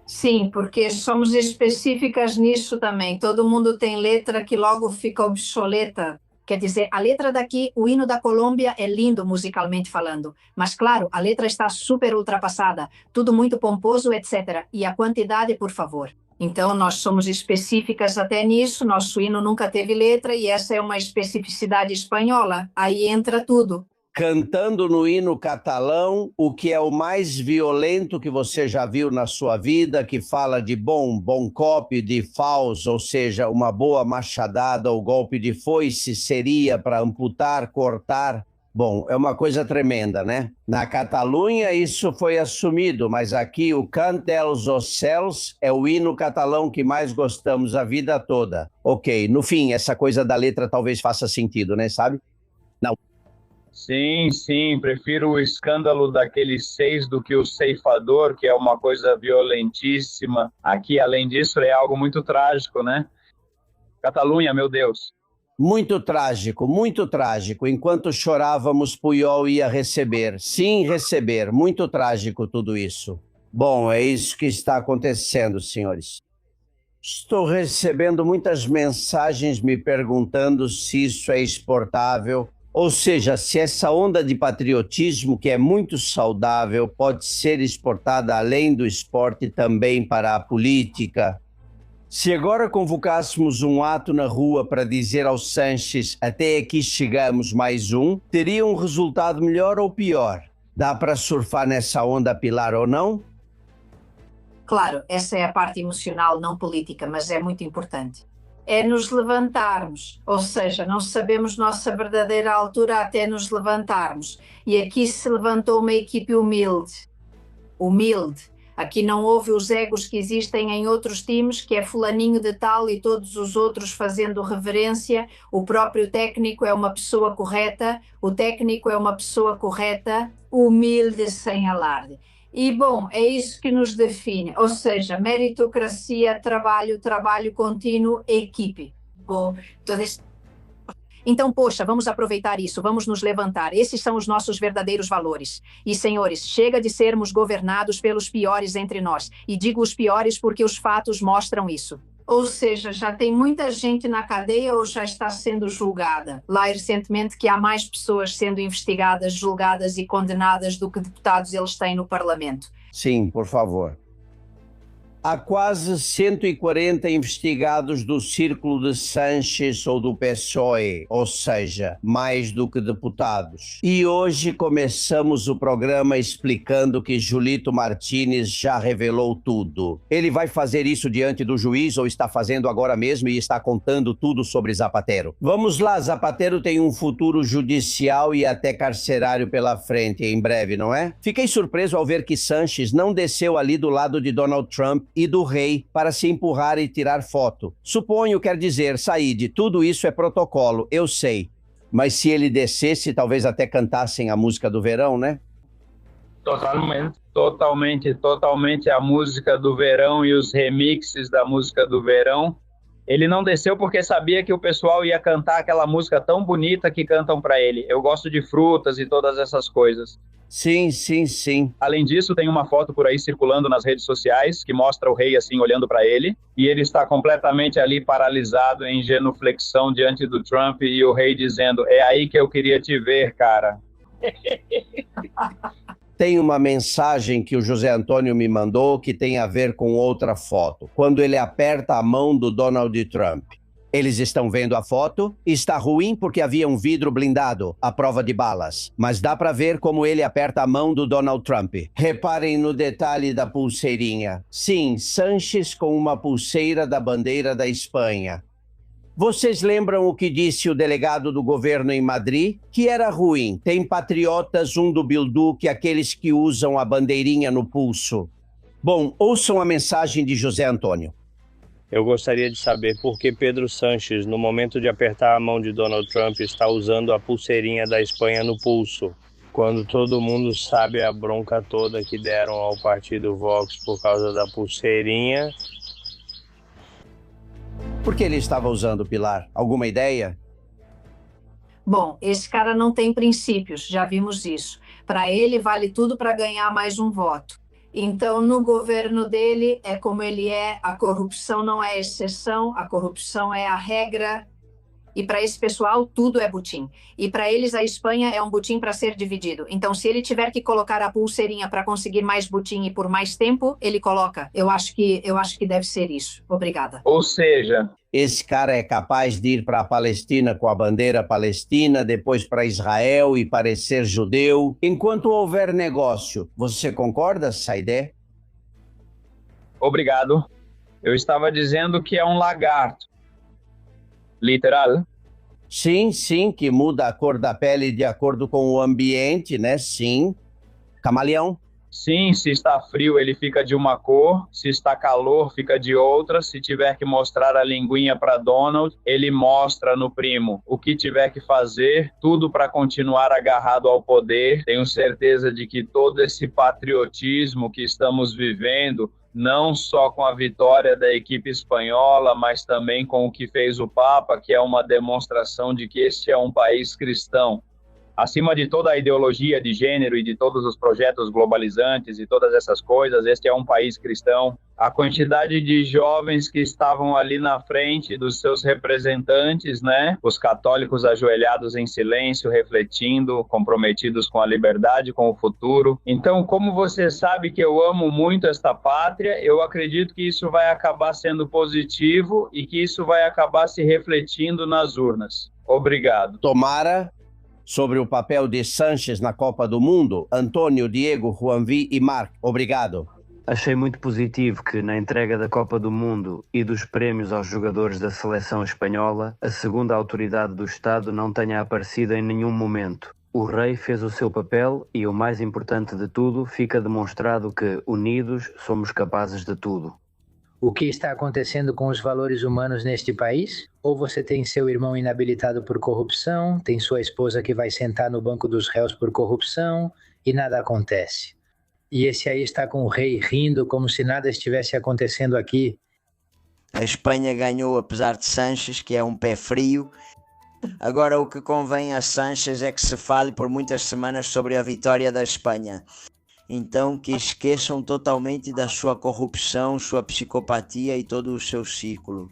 Sim, porque somos específicas nisso também. Todo mundo tem letra que logo fica obsoleta. Quer dizer, a letra daqui, o hino da Colômbia é lindo musicalmente falando. Mas claro, a letra está super ultrapassada. Tudo muito pomposo, etc. E a quantidade, por favor. Então, nós somos específicas até nisso, nosso hino nunca teve letra e essa é uma especificidade espanhola. Aí entra tudo.
Cantando no hino catalão, o que é o mais violento que você já viu na sua vida, que fala de bom cop, de faus, ou seja, uma boa machadada ou golpe de foice, seria para amputar, cortar. Bom, é uma coisa tremenda, né? Na Catalunha isso foi assumido, mas aqui o Cant dels Ocells é o hino catalão que mais gostamos a vida toda. Ok, no fim, essa coisa da letra talvez faça sentido, né, sabe? Não.
Sim, sim, prefiro o escândalo daqueles 6 do que o ceifador, que é uma coisa violentíssima. Aqui, além disso, é algo muito trágico, né? Catalunha, meu Deus.
Muito trágico, muito trágico. Enquanto chorávamos, Puyol ia receber. Sim, receber. Muito trágico tudo isso. Bom, é isso que está acontecendo, senhores. Estou recebendo muitas mensagens me perguntando se isso é exportável. Ou seja, se essa onda de patriotismo, que é muito saudável, pode ser exportada além do esporte também para a política. Se agora convocássemos um ato na rua para dizer ao Sanches até aqui chegamos mais um, teria um resultado melhor ou pior? Dá para surfar nessa onda, Pilar, ou não?
Claro, essa é a parte emocional, não política, mas é muito importante. É nos levantarmos, ou seja, não sabemos nossa verdadeira altura até nos levantarmos. E aqui se levantou uma equipe humilde. Humilde. Aqui não houve os egos que existem em outros times, que é fulaninho de tal e todos os outros fazendo reverência. O próprio técnico é uma pessoa correta, o técnico é uma pessoa correta, humilde, sem alarde. E, bom, é isso que nos define, ou seja, meritocracia, trabalho contínuo, equipe. Bom, então, poxa, vamos aproveitar isso, vamos nos levantar. Esses são os nossos verdadeiros valores. E, senhores, chega de sermos governados pelos piores entre nós. E digo os piores porque os fatos mostram isso. Ou seja, já tem muita gente na cadeia ou já está sendo julgada? Lá recentemente que há mais pessoas sendo investigadas, julgadas e condenadas do que deputados eles têm no Parlamento.
Sim, por favor. Há quase 140 investigados do Círculo de Sanches ou do PSOE, ou seja, mais do que deputados. E hoje começamos o programa explicando que Julito Martínez já revelou tudo. Ele vai fazer isso diante do juiz ou está fazendo agora mesmo e está contando tudo sobre Zapatero. Vamos lá, Zapatero tem um futuro judicial e até carcerário pela frente em breve, não é? Fiquei surpreso ao ver que Sanches não desceu ali do lado de Donald Trump e do rei para se empurrar e tirar foto. Suponho, quer dizer, Said, tudo isso é protocolo, eu sei. Mas se ele descesse, talvez até cantassem a música do verão, né?
Totalmente a música do verão e os remixes da música do verão. Ele não desceu porque sabia que o pessoal ia cantar aquela música tão bonita que cantam para ele. Eu gosto de frutas e todas essas coisas.
Sim, sim, sim.
Além disso, tem uma foto por aí circulando nas redes sociais que mostra o rei assim olhando para ele e ele está completamente ali paralisado em genuflexão diante do Trump e o rei dizendo: é aí que eu queria te ver, cara.
Tem uma mensagem que o José Antônio me mandou que tem a ver com outra foto. Quando ele aperta a mão do Donald Trump. Eles estão vendo a foto? Está ruim porque havia um vidro blindado, à prova de balas. Mas dá para ver como ele aperta a mão do Donald Trump. Reparem no detalhe da pulseirinha. Sim, Sanches com uma pulseira da bandeira da Espanha. Vocês lembram o que disse o delegado do governo em Madrid? Que era ruim. Tem patriotas, um do Bildu, aqueles que usam a bandeirinha no pulso. Bom, ouçam a mensagem de José Antônio.
Eu gostaria de saber por que Pedro Sanches, no momento de apertar a mão de Donald Trump, está usando a pulseirinha da Espanha no pulso, quando todo mundo sabe a bronca toda que deram ao partido Vox por causa da pulseirinha.
Por que ele estava usando, Pilar? Alguma ideia?
Bom, esse cara não tem princípios, já vimos isso. Para ele vale tudo para ganhar mais um voto. Então, no governo dele, é como ele é, a corrupção não é exceção, a corrupção é a regra. E para esse pessoal, tudo é butim. E para eles, a Espanha é um butim para ser dividido. Então, se ele tiver que colocar a pulseirinha para conseguir mais butim e por mais tempo, ele coloca. Eu acho que deve ser isso. Obrigada.
Ou seja,
esse cara é capaz de ir para a Palestina com a bandeira palestina, depois para Israel e parecer judeu. Enquanto houver negócio, você concorda, Saidé?
Obrigado. Eu estava dizendo que é um lagarto. Literal?
Sim, que muda a cor da pele de acordo com o ambiente, né? Sim. Camaleão?
Sim, se está frio ele fica de uma cor, se está calor fica de outra, se tiver que mostrar a linguinha para Donald, ele mostra no primo. O que tiver que fazer, tudo para continuar agarrado ao poder. Tenho certeza de que todo esse patriotismo que estamos vivendo, não só com a vitória da equipe espanhola, mas também com o que fez o Papa, que é uma demonstração de que este é um país cristão. Acima de toda a ideologia de gênero e de todos os projetos globalizantes e todas essas coisas, este é um país cristão. A quantidade de jovens que estavam ali na frente dos seus representantes, né? Os católicos ajoelhados em silêncio, refletindo, comprometidos com a liberdade, com o futuro. Então, como você sabe que eu amo muito esta pátria, eu acredito que isso vai acabar sendo positivo e que isso vai acabar se refletindo nas urnas. Obrigado.
Tomara. Sobre o papel de Sanches na Copa do Mundo, Antônio, Diego, Juanvi e Marc, obrigado.
Achei muito positivo que na entrega da Copa do Mundo e dos prémios aos jogadores da seleção espanhola, a segunda autoridade do Estado não tenha aparecido em nenhum momento. O rei fez o seu papel e, o mais importante de tudo, fica demonstrado que, unidos, somos capazes de tudo.
O que está acontecendo com os valores humanos neste país? Ou você tem seu irmão inabilitado por corrupção, tem sua esposa que vai sentar no banco dos réus por corrupção e nada acontece. E esse aí está com o rei rindo como se nada estivesse acontecendo aqui.
A Espanha ganhou apesar de Sanches, que é um pé frio. Agora o que convém a Sanches é que se fale por muitas semanas sobre a vitória da Espanha. Então que esqueçam totalmente da sua corrupção, sua psicopatia e todo o seu ciclo.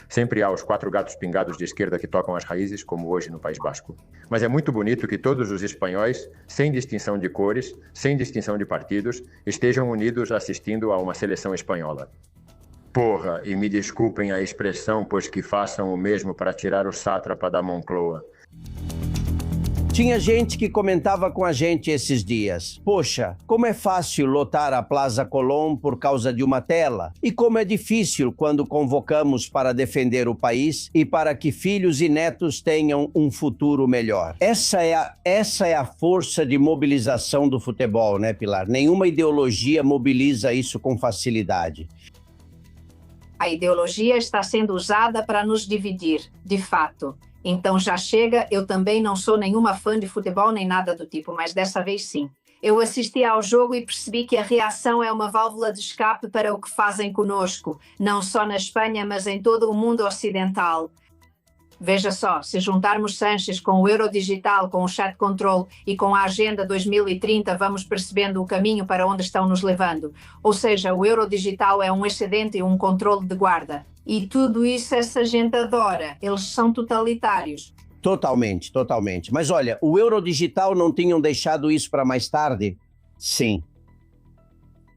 Sempre há os 4 gatos pingados de esquerda que tocam as raízes, como hoje no País Basco. Mas é muito bonito que todos os espanhóis, sem distinção de cores, sem distinção de partidos, estejam unidos assistindo a uma seleção espanhola. Porra, e me desculpem a expressão, pois que façam o mesmo para tirar o sátrapa da Moncloa.
Tinha gente que comentava com a gente esses dias: poxa, como é fácil lotar a Plaza Colón por causa de uma tela, e como é difícil quando convocamos para defender o país e para que filhos e netos tenham um futuro melhor. Essa é a força de mobilização do futebol, né, Pilar? Nenhuma ideologia mobiliza isso com facilidade.
A ideologia está sendo usada para nos dividir, de fato. Então já chega, eu também não sou nenhuma fã de futebol nem nada do tipo, mas dessa vez sim. Eu assisti ao jogo e percebi que a reação é uma válvula de escape para o que fazem conosco, não só na Espanha, mas em todo o mundo ocidental. Veja só, se juntarmos Sanches com o euro digital, com o chat control e com a Agenda 2030, vamos percebendo o caminho para onde estão nos levando. Ou seja, o euro digital é um excedente e um controle de guarda. E tudo isso essa gente adora. Eles são totalitários.
Totalmente, totalmente. Mas olha, o euro digital não tinham deixado isso para mais tarde? Sim.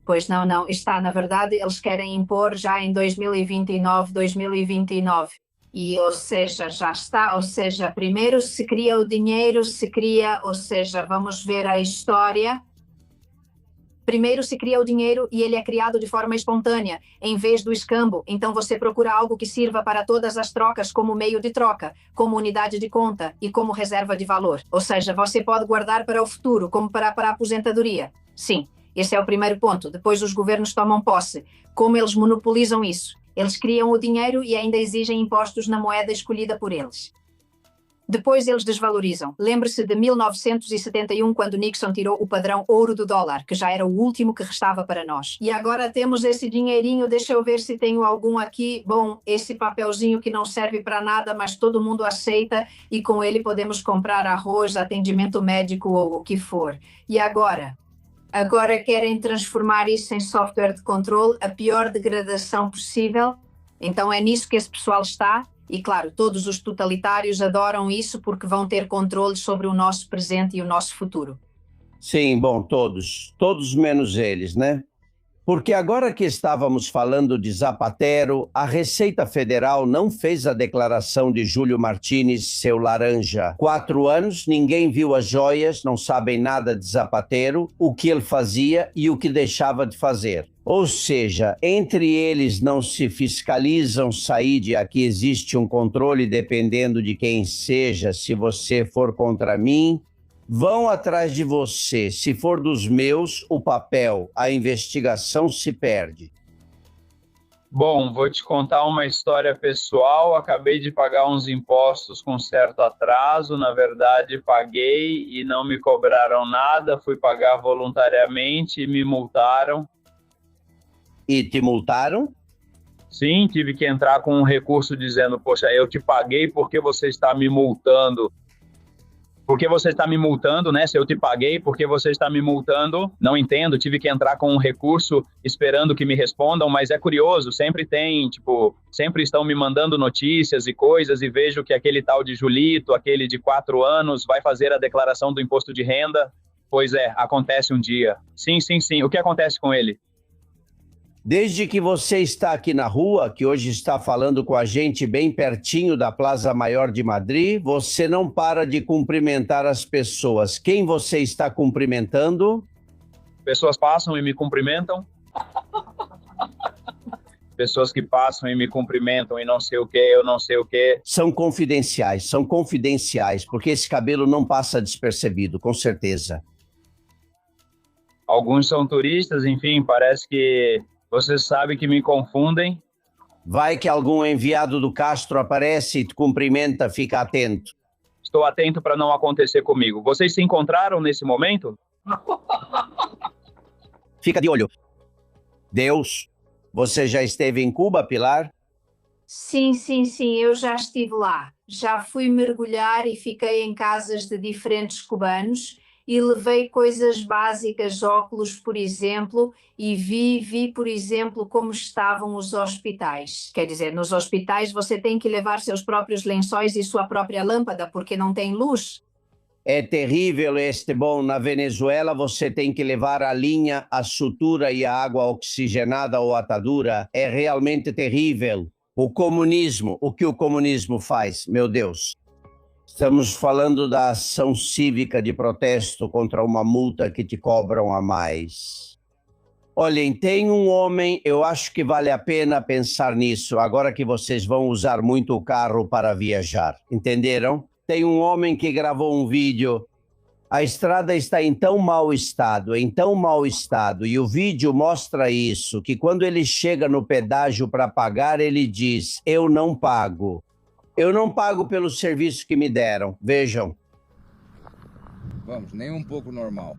Pois não. Está, na verdade, eles querem impor já em 2029. E, ou seja, já está, ou seja, primeiro se cria o dinheiro, ou seja, vamos ver a história. Primeiro se cria o dinheiro e ele é criado de forma espontânea, em vez do escambo. Então você procura algo que sirva para todas as trocas como meio de troca, como unidade de conta e como reserva de valor. Ou seja, você pode guardar para o futuro, como para a aposentadoria. Sim, esse é o primeiro ponto. Depois os governos tomam posse. Como eles monopolizam isso? Eles criam o dinheiro e ainda exigem impostos na moeda escolhida por eles. Depois eles desvalorizam. Lembre-se de 1971, quando Nixon tirou o padrão ouro do dólar, que já era o último que restava para nós. E agora temos esse dinheirinho, deixa eu ver se tenho algum aqui. Bom, esse papelzinho que não serve para nada, mas todo mundo aceita e com ele podemos comprar arroz, atendimento médico ou o que for. E agora? Agora querem transformar isso em software de controle, a pior degradação possível. Então é nisso que esse pessoal está. E claro, todos os totalitários adoram isso porque vão ter controle sobre o nosso presente e o nosso futuro.
Sim, bom, todos menos eles, né? Porque agora que estávamos falando de Zapatero, a Receita Federal não fez a declaração de Júlio Martínez, seu laranja. 4 anos, ninguém viu as joias, não sabem nada de Zapatero, o que ele fazia e o que deixava de fazer. Ou seja, entre eles não se fiscalizam, Said, aqui existe um controle dependendo de quem seja, se você for contra mim. Vão atrás de você. Se for dos meus, o papel, a investigação se perde.
Bom, vou te contar uma história pessoal. Acabei de pagar uns impostos com certo atraso. Na verdade, paguei e não me cobraram nada. Fui pagar voluntariamente e me multaram.
E te multaram?
Sim, tive que entrar com um recurso dizendo, poxa, eu te paguei porque você está me multando. Por que você está me multando, né? Se eu te paguei, por que você está me multando? Não entendo, tive que entrar com um recurso esperando que me respondam, mas é curioso, sempre estão me mandando notícias e coisas e vejo que aquele tal de Julito, aquele de 4 anos, vai fazer a declaração do imposto de renda. Pois é, acontece um dia. Sim. O que acontece com ele?
Desde que você está aqui na rua, que hoje está falando com a gente bem pertinho da Plaza Maior de Madrid, você não para de cumprimentar as pessoas. Quem você está cumprimentando?
Pessoas passam e me cumprimentam. pessoas que passam e me cumprimentam e não sei o que, eu não sei o que.
São confidenciais, porque esse cabelo não passa despercebido, com certeza.
Alguns são turistas, enfim, parece que você sabe que me confundem.
Vai que algum enviado do Castro aparece e te cumprimenta, fica atento.
Estou atento para não acontecer comigo. Vocês se encontraram nesse momento?
Fica de olho. Deus, você já esteve em Cuba, Pilar?
Sim, eu já estive lá. Já fui mergulhar e fiquei em casas de diferentes cubanos e levei coisas básicas, óculos, por exemplo, e vi, por exemplo, como estavam os hospitais. Quer dizer, nos hospitais você tem que levar seus próprios lençóis e sua própria lâmpada, porque não tem luz.
É terrível bom, na Venezuela você tem que levar a linha, a sutura e a água oxigenada ou atadura. É realmente terrível. O que o comunismo faz, meu Deus. Estamos falando da ação cívica de protesto contra uma multa que te cobram a mais. Olhem, tem um homem, eu acho que vale a pena pensar nisso, agora que vocês vão usar muito o carro para viajar. Entenderam? Tem um homem que gravou um vídeo. A estrada está em tão mau estado, e o vídeo mostra isso, que quando ele chega no pedágio para pagar, ele diz, eu não pago. Eu não pago pelo serviço que me deram. Vejam.
Vamos, nem um pouco normal.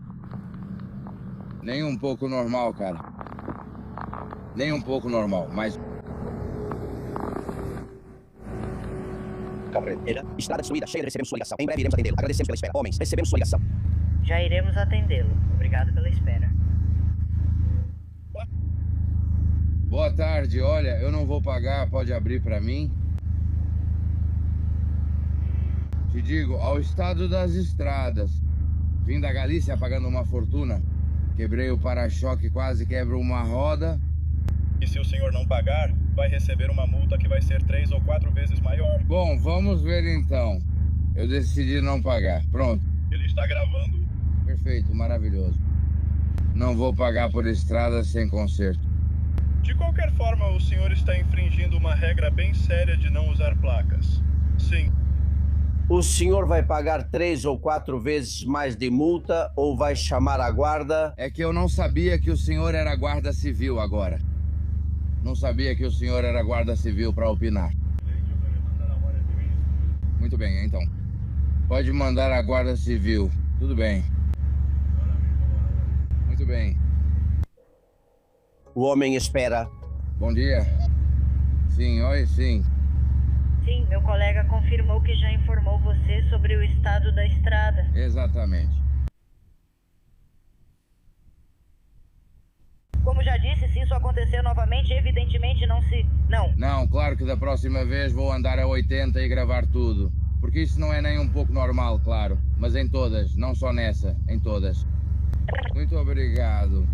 Nem um pouco normal, cara. Nem um pouco normal, mas...
Carreteira, estrada destruída, chega, recebemos sua ligação. Em breve iremos atendê-lo. Agradecemos pela espera. Homens, recebemos sua ligação.
Já iremos atendê-lo. Obrigado pela espera.
Boa tarde, olha, eu não vou pagar, pode abrir pra mim? Te digo, ao estado das estradas. Vim da Galícia pagando uma fortuna. Quebrei o para-choque, quase quebro uma roda.
E se o senhor não pagar, vai receber uma multa que vai ser 3 ou 4 vezes maior.
Bom, vamos ver então. Eu decidi não pagar. Pronto.
Ele está gravando.
Perfeito, maravilhoso. Não vou pagar por estrada sem conserto.
De qualquer forma, o senhor está infringindo uma regra bem séria de não usar placas. Sim.
O senhor vai pagar 3 ou 4 vezes mais de multa ou vai chamar a guarda?
É que eu não sabia que o senhor era guarda civil agora. Não sabia que o senhor era guarda civil para opinar. Muito bem, então. Pode mandar a guarda civil. Tudo bem. Muito bem.
O homem espera.
Bom dia. Sim, oi, sim.
Sim, meu colega confirmou que já informou você sobre o estado da estrada.
Exatamente.
Como já disse, se isso acontecer novamente, evidentemente não.
Não, claro que da próxima vez vou andar a 80 e gravar tudo. Porque isso não é nem um pouco normal, claro. Mas em todas, não só nessa, em todas. Muito obrigado.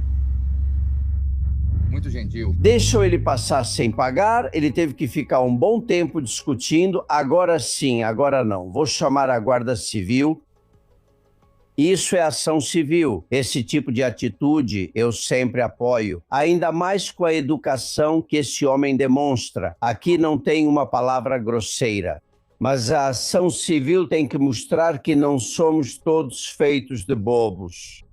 Muito gentil.
Deixou ele passar sem pagar, ele teve que ficar um bom tempo discutindo. Agora sim, agora não. Vou chamar a Guarda Civil. Isso é ação civil. Esse tipo de atitude eu sempre apoio. Ainda mais com a educação que esse homem demonstra. Aqui não tem uma palavra grosseira. Mas a ação civil tem que mostrar que não somos todos feitos de bobos.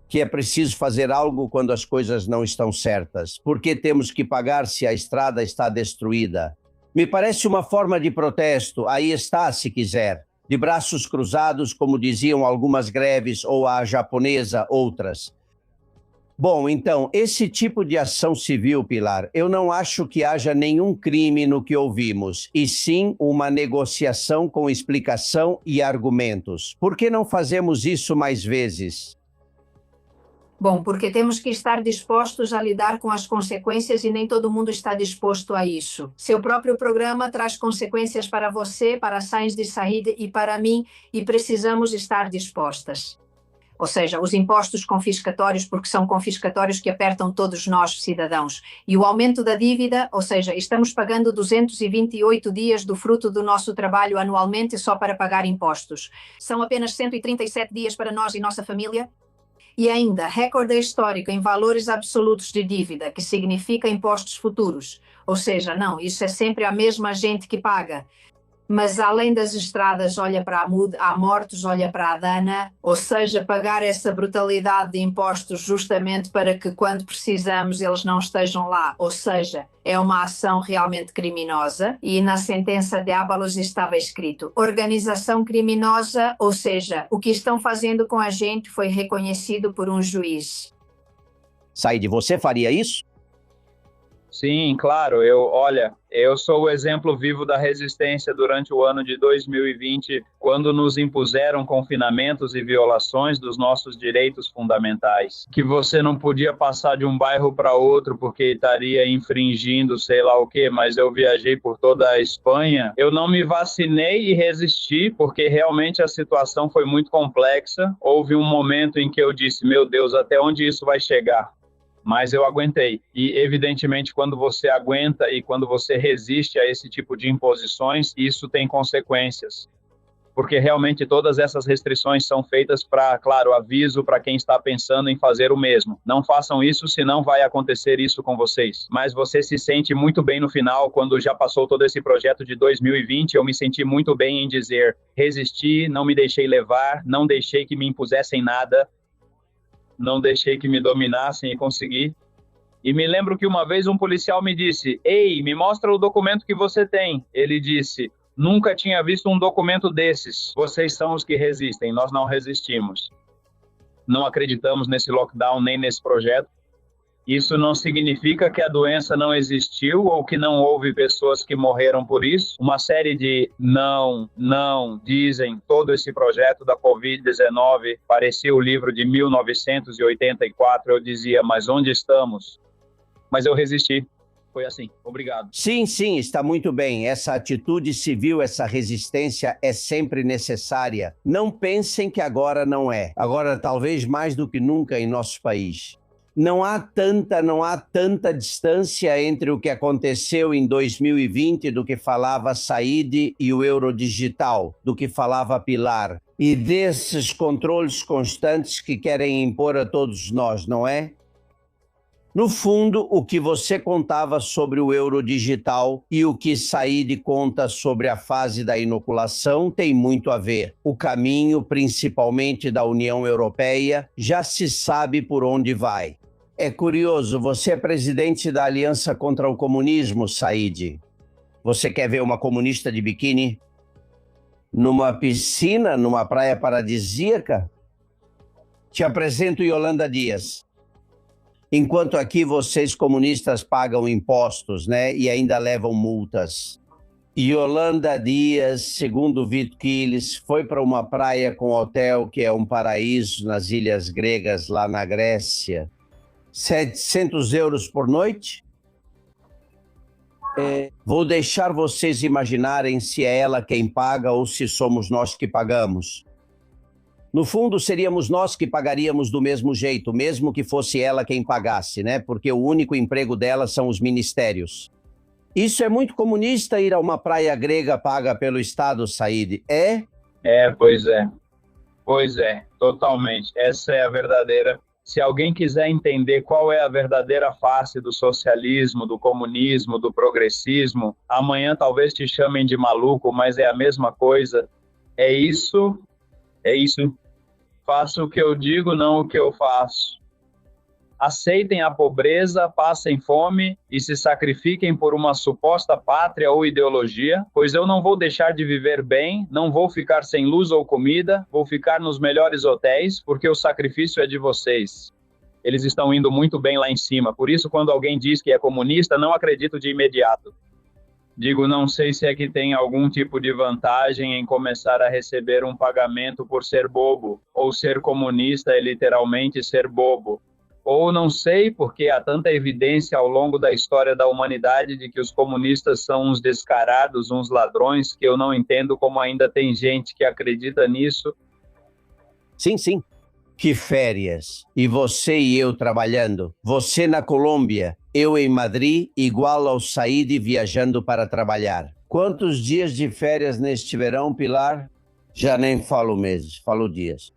Que é preciso fazer algo quando as coisas não estão certas. Por que temos que pagar se a estrada está destruída? Me parece uma forma de protesto. Aí está, se quiser. De braços cruzados, como diziam algumas greves, ou a japonesa, outras. Bom, então, esse tipo de ação civil, Pilar, eu não acho que haja nenhum crime no que ouvimos, e sim uma negociação com explicação e argumentos. Por que não fazemos isso mais vezes?
Bom, porque temos que estar dispostos a lidar com as consequências e nem todo mundo está disposto a isso. Seu próprio programa traz consequências para você, para a Sainz de Saída e para mim, e precisamos estar dispostas. Ou seja, os impostos confiscatórios, porque são confiscatórios que apertam todos nós, cidadãos. E o aumento da dívida, ou seja, estamos pagando 228 dias do fruto do nosso trabalho anualmente só para pagar impostos. São apenas 137 dias para nós e nossa família. E ainda, recorde histórico em valores absolutos de dívida, que significa impostos futuros. Ou seja, não, isso é sempre a mesma gente que paga. Mas além das estradas, olha para a Amud, há mortos, olha para a Dana, ou seja, pagar essa brutalidade de impostos justamente para que quando precisamos eles não estejam lá, ou seja, é uma ação realmente criminosa e na sentença de Ábalos estava escrito organização criminosa, ou seja, o que estão fazendo com a gente foi reconhecido por um juiz.
Said, você faria isso?
Sim, claro. Eu sou o exemplo vivo da resistência durante o ano de 2020, quando nos impuseram confinamentos e violações dos nossos direitos fundamentais. Que você não podia passar de um bairro para outro porque estaria infringindo sei lá o quê, mas eu viajei por toda a Espanha. Eu não me vacinei e resisti porque realmente a situação foi muito complexa. Houve um momento em que eu disse, meu Deus, até onde isso vai chegar? Mas eu aguentei. E, evidentemente, quando você aguenta e quando você resiste a esse tipo de imposições, isso tem consequências. Porque realmente todas essas restrições são feitas para, claro, aviso para quem está pensando em fazer o mesmo. Não façam isso, senão vai acontecer isso com vocês. Mas você se sente muito bem no final, quando já passou todo esse projeto de 2020, eu me senti muito bem em dizer, resisti, não me deixei levar, não deixei que me impusessem nada, não deixei que me dominassem e consegui. E me lembro que uma vez um policial me disse, ei, me mostra o documento que você tem. Ele disse, nunca tinha visto um documento desses. Vocês são os que resistem, nós não resistimos. Não acreditamos nesse lockdown nem nesse projeto. Isso não significa que a doença não existiu ou que não houve pessoas que morreram por isso. Uma série de não dizem, todo esse projeto da Covid-19 parecia o livro de 1984. Eu dizia, mas onde estamos? Mas eu resisti. Foi assim. Obrigado.
Sim, está muito bem. Essa atitude civil, essa resistência é sempre necessária. Não pensem que agora não é. Agora, talvez mais do que nunca em nosso país. Não há tanta distância entre o que aconteceu em 2020 do que falava Said e o euro digital, do que falava Pilar, e desses controles constantes que querem impor a todos nós, não é? No fundo, o que você contava sobre o euro digital e o que Said conta sobre a fase da inoculação tem muito a ver. O caminho, principalmente da União Europeia, já se sabe por onde vai. É curioso, você é presidente da Aliança contra o Comunismo, Said. Você quer ver uma comunista de biquíni? Numa piscina, numa praia paradisíaca? Te apresento Yolanda Dias. Enquanto aqui vocês comunistas pagam impostos, né? E ainda levam multas. Yolanda Dias, segundo Vitor Quiles, foi para uma praia com hotel que é um paraíso nas ilhas gregas, lá na Grécia. 700 euros por noite? Vou deixar vocês imaginarem se é ela quem paga ou se somos nós que pagamos. No fundo, seríamos nós que pagaríamos do mesmo jeito, mesmo que fosse ela quem pagasse, né? Porque o único emprego dela são os ministérios. Isso é muito comunista, ir a uma praia grega paga pelo Estado, Said, é?
Pois é. Pois é, totalmente. Essa é a verdadeira... Se alguém quiser entender qual é a verdadeira face do socialismo, do comunismo, do progressismo, amanhã talvez te chamem de maluco, mas é a mesma coisa. É isso. Faça o que eu digo, não o que eu faço. Aceitem a pobreza, passem fome e se sacrifiquem por uma suposta pátria ou ideologia, pois eu não vou deixar de viver bem, não vou ficar sem luz ou comida, vou ficar nos melhores hotéis, porque o sacrifício é de vocês. Eles estão indo muito bem lá em cima, por isso quando alguém diz que é comunista, não acredito de imediato. Digo, não sei se é que tem algum tipo de vantagem em começar a receber um pagamento por ser bobo, ou ser comunista é literalmente ser bobo. Ou não sei, porque há tanta evidência ao longo da história da humanidade de que os comunistas são uns descarados, uns ladrões, que eu não entendo como ainda tem gente que acredita nisso.
Sim. Que férias. E você e eu trabalhando. Você na Colômbia, eu em Madrid, igual ao Said viajando para trabalhar. Quantos dias de férias neste verão, Pilar? Já nem falo meses, falo dias.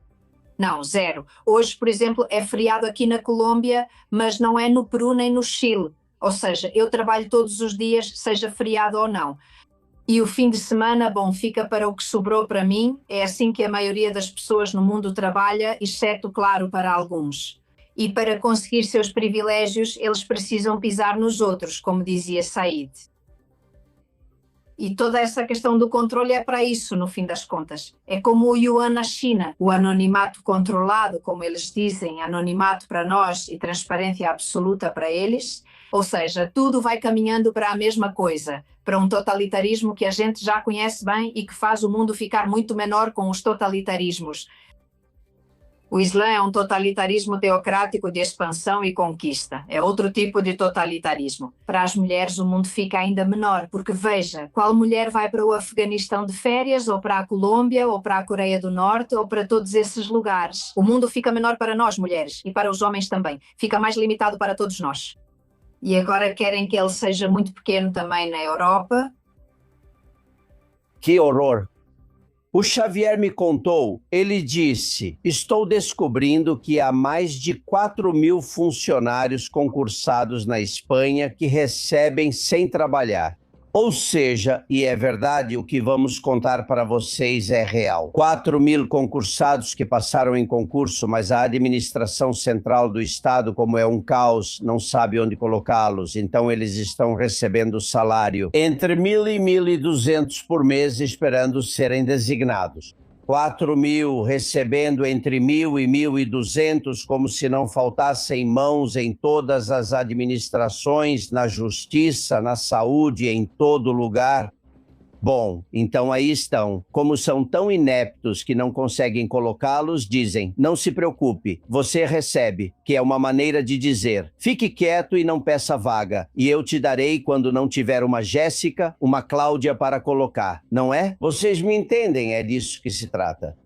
Não, zero. Hoje, por exemplo, é feriado aqui na Colômbia, mas não é no Peru nem no Chile. Ou seja, eu trabalho todos os dias, seja feriado ou não. E o fim de semana, bom, fica para o que sobrou para mim. É assim que a maioria das pessoas no mundo trabalha, exceto, claro, para alguns. E para conseguir seus privilégios, eles precisam pisar nos outros, como dizia Said. E toda essa questão do controle é para isso, no fim das contas. É como o yuan na China, o anonimato controlado, como eles dizem, anonimato para nós e transparência absoluta para eles. Ou seja, tudo vai caminhando para a mesma coisa, para um totalitarismo que a gente já conhece bem e que faz o mundo ficar muito menor com os totalitarismos. O Islã é um totalitarismo teocrático de expansão e conquista. É outro tipo de totalitarismo. Para as mulheres o mundo fica ainda menor, porque veja, qual mulher vai para o Afeganistão de férias, ou para a Colômbia, ou para a Coreia do Norte, ou para todos esses lugares? O mundo fica menor para nós, mulheres, e para os homens também. Fica mais limitado para todos nós. E agora querem que ele seja muito pequeno também na Europa.
Que horror! O Xavier me contou, ele disse, estou descobrindo que há mais de 4.000 funcionários concursados na Espanha que recebem sem trabalhar. Ou seja, e é verdade, o que vamos contar para vocês é real. 4.000 concursados que passaram em concurso, mas a administração central do Estado, como é um caos, não sabe onde colocá-los. Então eles estão recebendo salário entre 1.000 e 1.200 por mês, esperando serem designados. 4.000 recebendo entre 1.000 e 1.200, como se não faltassem mãos em todas as administrações, na justiça, na saúde, em todo lugar. Bom, então aí estão. Como são tão ineptos que não conseguem colocá-los, dizem, não se preocupe, você recebe, que é uma maneira de dizer, fique quieto e não peça vaga, e eu te darei quando não tiver uma Jéssica, uma Cláudia para colocar, não é? Vocês me entendem, é disso que se trata.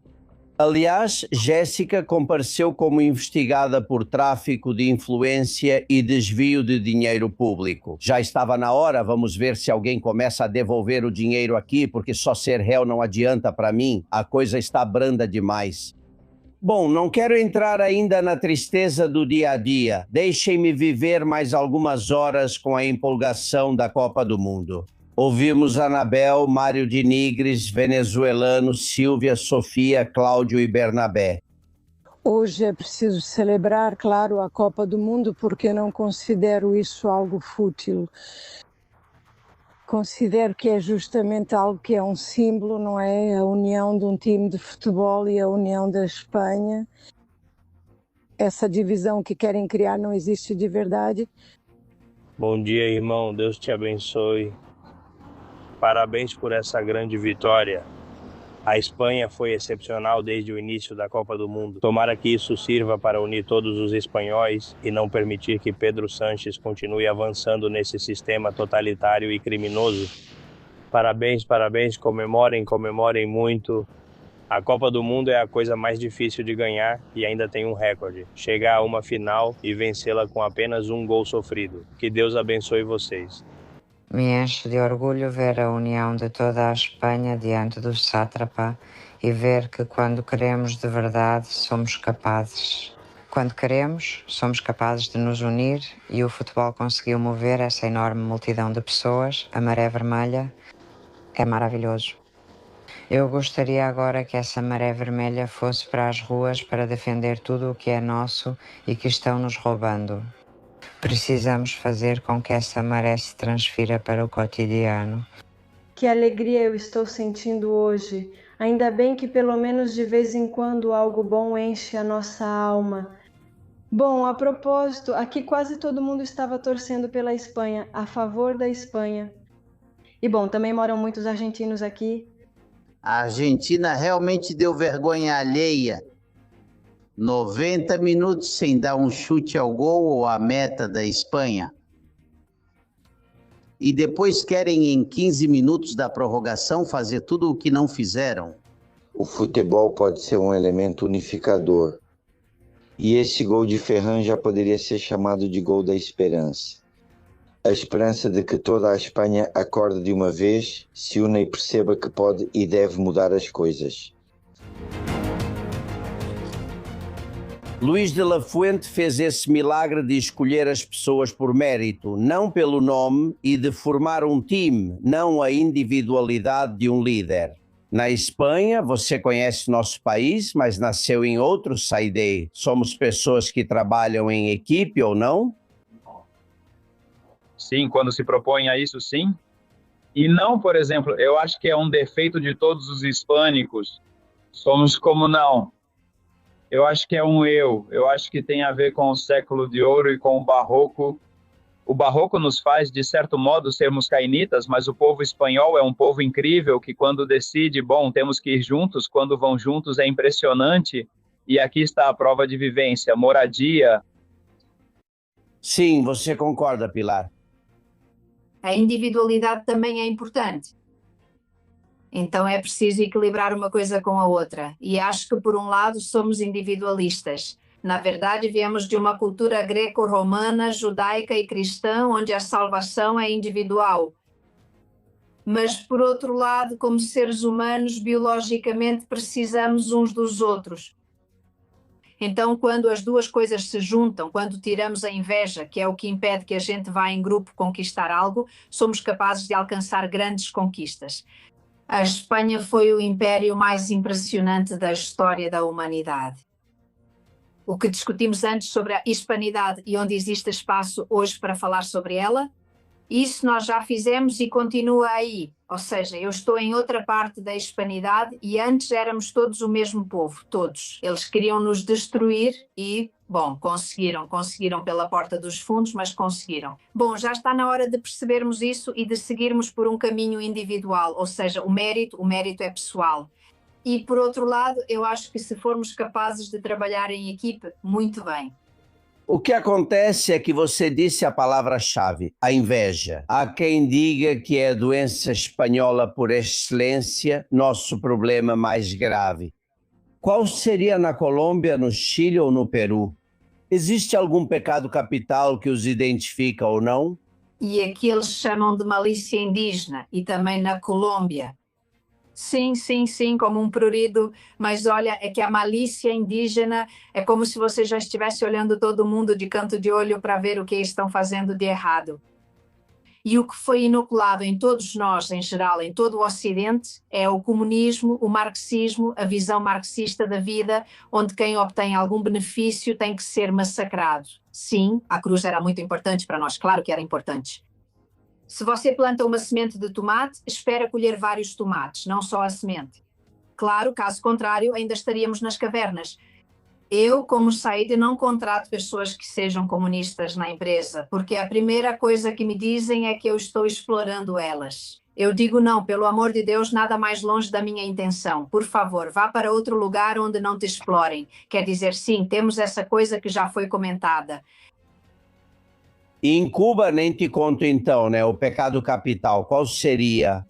Aliás, Jéssica compareceu como investigada por tráfico de influência e desvio de dinheiro público. Já estava na hora, vamos ver se alguém começa a devolver o dinheiro aqui, porque só ser réu não adianta para mim, a coisa está branda demais. Bom, não quero entrar ainda na tristeza do dia a dia. Deixem-me viver mais algumas horas com a empolgação da Copa do Mundo. Ouvimos Anabel, Mário de Nigres, venezuelano, Silvia, Sofia, Cláudio e Bernabé.
Hoje é preciso celebrar, claro, a Copa do Mundo, porque não considero isso algo fútil. Considero que é justamente algo que é um símbolo, não é? A união de um time de futebol e a união da Espanha. Essa divisão que querem criar não existe de verdade.
Bom dia, irmão. Deus te abençoe. Parabéns por essa grande vitória. A Espanha foi excepcional desde o início da Copa do Mundo. Tomara que isso sirva para unir todos os espanhóis e não permitir que Pedro Sánchez continue avançando nesse sistema totalitário e criminoso. Parabéns, parabéns, comemorem, comemorem muito. A Copa do Mundo é a coisa mais difícil de ganhar e ainda tem um recorde. Chegar a uma final e vencê-la com apenas um gol sofrido. Que Deus abençoe vocês.
Me enche de orgulho ver a união de toda a Espanha diante do sátrapa e ver que quando queremos de verdade somos capazes. Quando queremos, somos capazes de nos unir e o futebol conseguiu mover essa enorme multidão de pessoas, a maré vermelha, é maravilhoso. Eu gostaria agora que essa maré vermelha fosse para as ruas para defender tudo o que é nosso e que estão nos roubando. Precisamos fazer com que essa maré se transfira para o cotidiano.
Que alegria eu estou sentindo hoje. Ainda bem que pelo menos de vez em quando algo bom enche a nossa alma. Bom, a propósito, aqui quase todo mundo estava torcendo pela Espanha, a favor da Espanha. E bom, também moram muitos argentinos aqui.
A Argentina realmente deu vergonha alheia. 90 minutos sem dar um chute ao gol ou à meta da Espanha. E depois querem em 15 minutos da prorrogação fazer tudo o que não fizeram.
O futebol pode ser um elemento unificador. E esse gol de Ferran já poderia ser chamado de gol da esperança. A esperança de que toda a Espanha acorde de uma vez, se una e perceba que pode e deve mudar as coisas.
Luís de la Fuente fez esse milagre de escolher as pessoas por mérito, não pelo nome, e de formar um time, não a individualidade de um líder. Na Espanha, você conhece nosso país, mas nasceu em outro, Saide. Somos pessoas que trabalham em equipe ou não?
Sim, quando se propõe a isso, sim. E não, por exemplo, eu acho que é um defeito de todos os hispânicos. Somos como não. Eu acho que é um eu. Eu acho que tem a ver com o século de ouro e com o barroco. O barroco nos faz, de certo modo, sermos cainitas, mas o povo espanhol é um povo incrível que quando decide, bom, temos que ir juntos, quando vão juntos é impressionante. E aqui está a prova de vivência, moradia.
Sim, você concorda, Pilar?
A individualidade também é importante. Então é preciso equilibrar uma coisa com a outra. E acho que, por um lado, somos individualistas. Na verdade, viemos de uma cultura greco-romana, judaica e cristã, onde a salvação é individual. Mas, por outro lado, como seres humanos, biologicamente precisamos uns dos outros. Então, quando as duas coisas se juntam, quando tiramos a inveja, que é o que impede que a gente vá em grupo conquistar algo, somos capazes de alcançar grandes conquistas. A Espanha foi o império mais impressionante da história da humanidade. O que discutimos antes sobre a hispanidade e onde existe espaço hoje para falar sobre ela, isso nós já fizemos e continua aí. Ou seja, eu estou em outra parte da hispanidade e antes éramos todos o mesmo povo, todos. Eles queriam nos destruir e, bom, conseguiram pela porta dos fundos, mas conseguiram. Bom, já está na hora de percebermos isso e de seguirmos por um caminho individual, ou seja, o mérito é pessoal. E, por outro lado, eu acho que se formos capazes de trabalhar em equipe, muito bem.
O que acontece é que você disse a palavra-chave, a inveja. Há quem diga que é a doença espanhola por excelência, nosso problema mais grave. Qual seria na Colômbia, no Chile ou no Peru? Existe algum pecado capital que os identifica ou não?
E aqui eles chamam de malícia indígena, e também na Colômbia. Sim, como um prurido, mas olha, é que a malícia indígena é como se você já estivesse olhando todo mundo de canto de olho para ver o que estão fazendo de errado. E o que foi inoculado em todos nós, em geral, em todo o Ocidente, é o comunismo, o marxismo, a visão marxista da vida, onde quem obtém algum benefício tem que ser massacrado. Sim, a cruz era muito importante para nós, claro que era importante. Se você planta uma semente de tomate, espera colher vários tomates, não só a semente. Claro, caso contrário, ainda estaríamos nas cavernas. Eu, como Saide, não contrato pessoas que sejam comunistas na empresa, porque a primeira coisa que me dizem é que eu estou explorando elas. Eu digo não, pelo amor de Deus, nada mais longe da minha intenção. Por favor, vá para outro lugar onde não te explorem. Quer dizer, sim, temos essa coisa que já foi comentada.
E em Cuba, nem te conto então, né? O pecado capital, qual seria?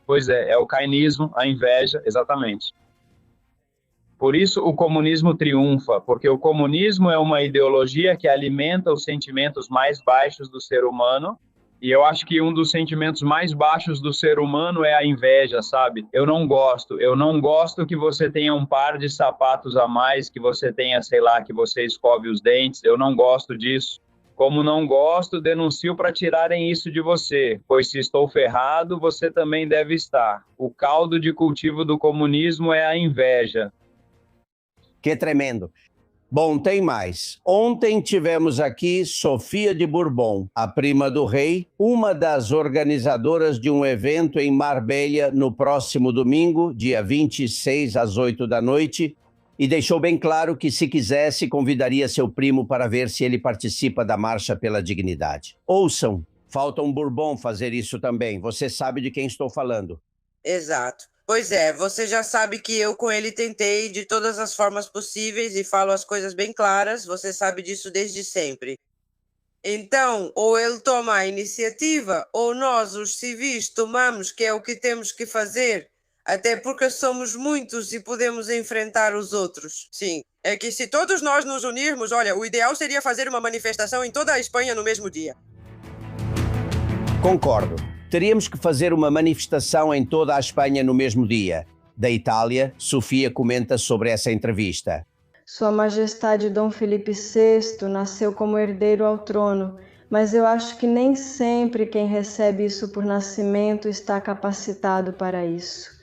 Pois é o cainismo, a inveja, exatamente. Por isso o comunismo triunfa, porque o comunismo é uma ideologia que alimenta os sentimentos mais baixos do ser humano, e eu acho que um dos sentimentos mais baixos do ser humano é a inveja, sabe? Eu não gosto que você tenha um par de sapatos a mais, que você tenha, sei lá, que você escove os dentes, eu não gosto disso. Como não gosto, denuncio para tirarem isso de você, pois se estou ferrado, você também deve estar. O caldo de cultivo do comunismo é a inveja.
Que tremendo. Bom, tem mais. Ontem tivemos aqui Sofia de Bourbon, a prima do rei, uma das organizadoras de um evento em Marbella no próximo domingo, dia 26 às 8 da noite, e deixou bem claro que, se quisesse, convidaria seu primo para ver se ele participa da Marcha pela Dignidade. Ouçam, falta um Bourbon fazer isso também. Você sabe de quem estou falando.
Exato. Pois é, você já sabe que eu com ele tentei de todas as formas possíveis e falo as coisas bem claras, você sabe disso desde sempre. Então, ou ele toma a iniciativa, ou nós, os civis, tomamos, que é o que temos que fazer. Até porque somos muitos e podemos enfrentar os outros. Sim, é que se todos nós nos unirmos, olha, o ideal seria fazer uma manifestação em toda a Espanha no mesmo dia.
Concordo. Teríamos que fazer uma manifestação em toda a Espanha no mesmo dia. Da Itália, Sofia comenta sobre essa entrevista.
Sua Majestade Dom Felipe VI nasceu como herdeiro ao trono, mas eu acho que nem sempre quem recebe isso por nascimento está capacitado para isso.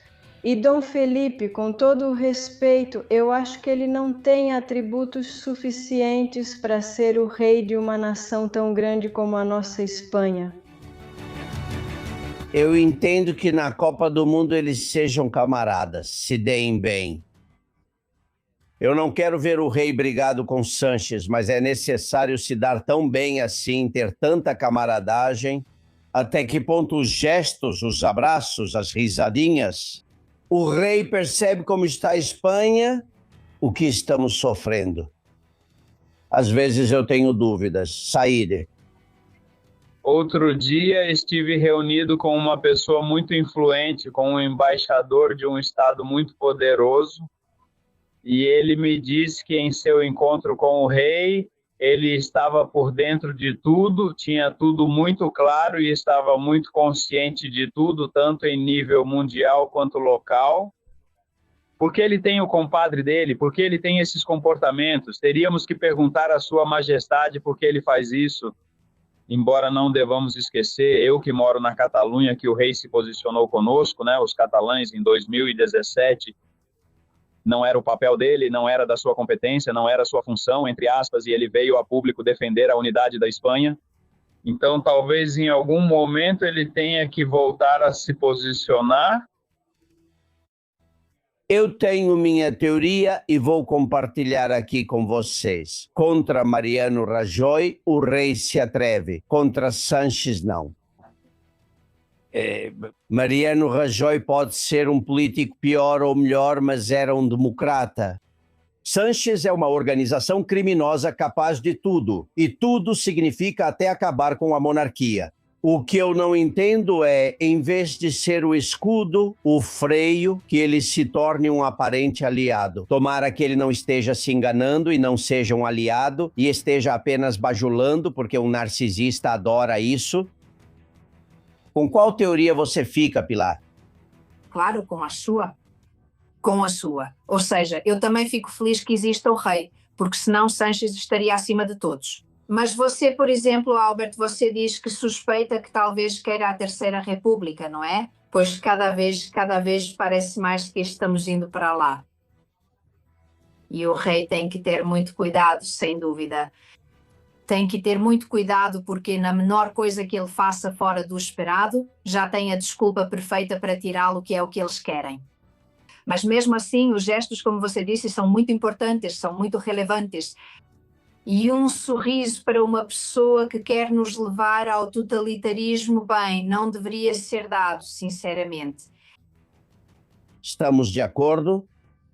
E Dom Felipe, com todo o respeito, eu acho que ele não tem atributos suficientes para ser o rei de uma nação tão grande como a nossa Espanha.
Eu entendo que na Copa do Mundo eles sejam camaradas, se deem bem. Eu não quero ver o rei brigado com Sanches, mas é necessário se dar tão bem assim, ter tanta camaradagem. Até que ponto os gestos, os abraços, as risadinhas... O rei percebe como está a Espanha, o que estamos sofrendo. Às vezes eu tenho dúvidas. Saíde.
Outro dia estive reunido com uma pessoa muito influente, com um embaixador de um estado muito poderoso, e ele me disse que em seu encontro com o rei, ele estava por dentro de tudo, tinha tudo muito claro e estava muito consciente de tudo, tanto em nível mundial quanto local. Porque ele tem o compadre dele, porque ele tem esses comportamentos. Teríamos que perguntar à Sua Majestade por que ele faz isso. Embora não devamos esquecer, eu que moro na Catalunha, que o rei se posicionou conosco, né, os catalães, em 2017, não era o papel dele, não era da sua competência, não era a sua função, entre aspas, e ele veio a público defender a unidade da Espanha. Então, talvez em algum momento ele tenha que voltar a se posicionar.
Eu tenho minha teoria e vou compartilhar aqui com vocês. Contra Mariano Rajoy, o rei se atreve. Contra Sanches, não. Mariano Rajoy pode ser um político pior ou melhor, mas era um democrata. Sanches é uma organização criminosa capaz de tudo, e tudo significa até acabar com a monarquia. O que eu não entendo é, em vez de ser o escudo, o freio, que ele se torne um aparente aliado. Tomara que ele não esteja se enganando e não seja um aliado, e esteja apenas bajulando, porque um narcisista adora isso. Com qual teoria você fica, Pilar?
Claro, com a sua. Com a sua. Ou seja, eu também fico feliz que exista o rei, porque senão Sanches estaria acima de todos. Mas você, por exemplo, Albert, você diz que suspeita que talvez queira a Terceira República, não é? Pois cada vez parece mais que estamos indo para lá. E o rei tem que ter muito cuidado, sem dúvida. Tem que ter muito cuidado porque na menor coisa que ele faça fora do esperado, já tem a desculpa perfeita para tirá-lo, que é o que eles querem. Mas mesmo assim, os gestos, como você disse, são muito importantes, são muito relevantes. E um sorriso para uma pessoa que quer nos levar ao totalitarismo, bem, não deveria ser dado, sinceramente.
Estamos de acordo?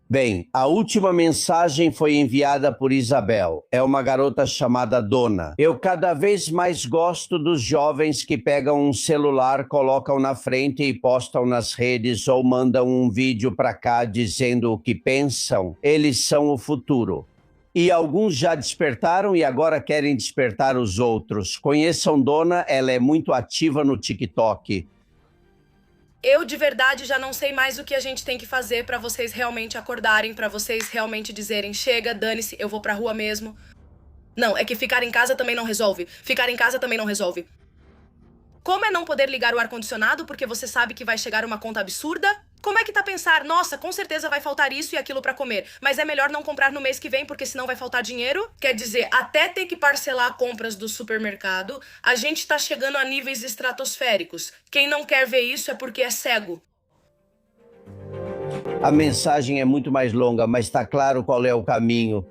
Bem, a última mensagem foi enviada por Isabel. É uma garota chamada Dona. Eu cada vez mais gosto dos jovens que pegam um celular, colocam na frente e postam nas redes ou mandam um vídeo para cá dizendo o que pensam. Eles são o futuro. E alguns já despertaram e agora querem despertar os outros. Conheçam Dona, ela é muito ativa no TikTok.
Eu, de verdade, já não sei mais o que a gente tem que fazer pra vocês realmente acordarem, pra vocês realmente dizerem, chega, dane-se, eu vou pra rua mesmo. Não, é que ficar em casa também não resolve. Ficar em casa também não resolve. Como é não poder ligar o ar-condicionado porque você sabe que vai chegar uma conta absurda? Como é que tá pensar, nossa, com certeza vai faltar isso e aquilo pra comer, mas é melhor não comprar no mês que vem porque senão vai faltar dinheiro? Quer dizer, até ter que parcelar compras do supermercado, a gente tá chegando a níveis estratosféricos. Quem não quer ver isso é porque é cego.
A mensagem é muito mais longa, mas está claro qual é o caminho.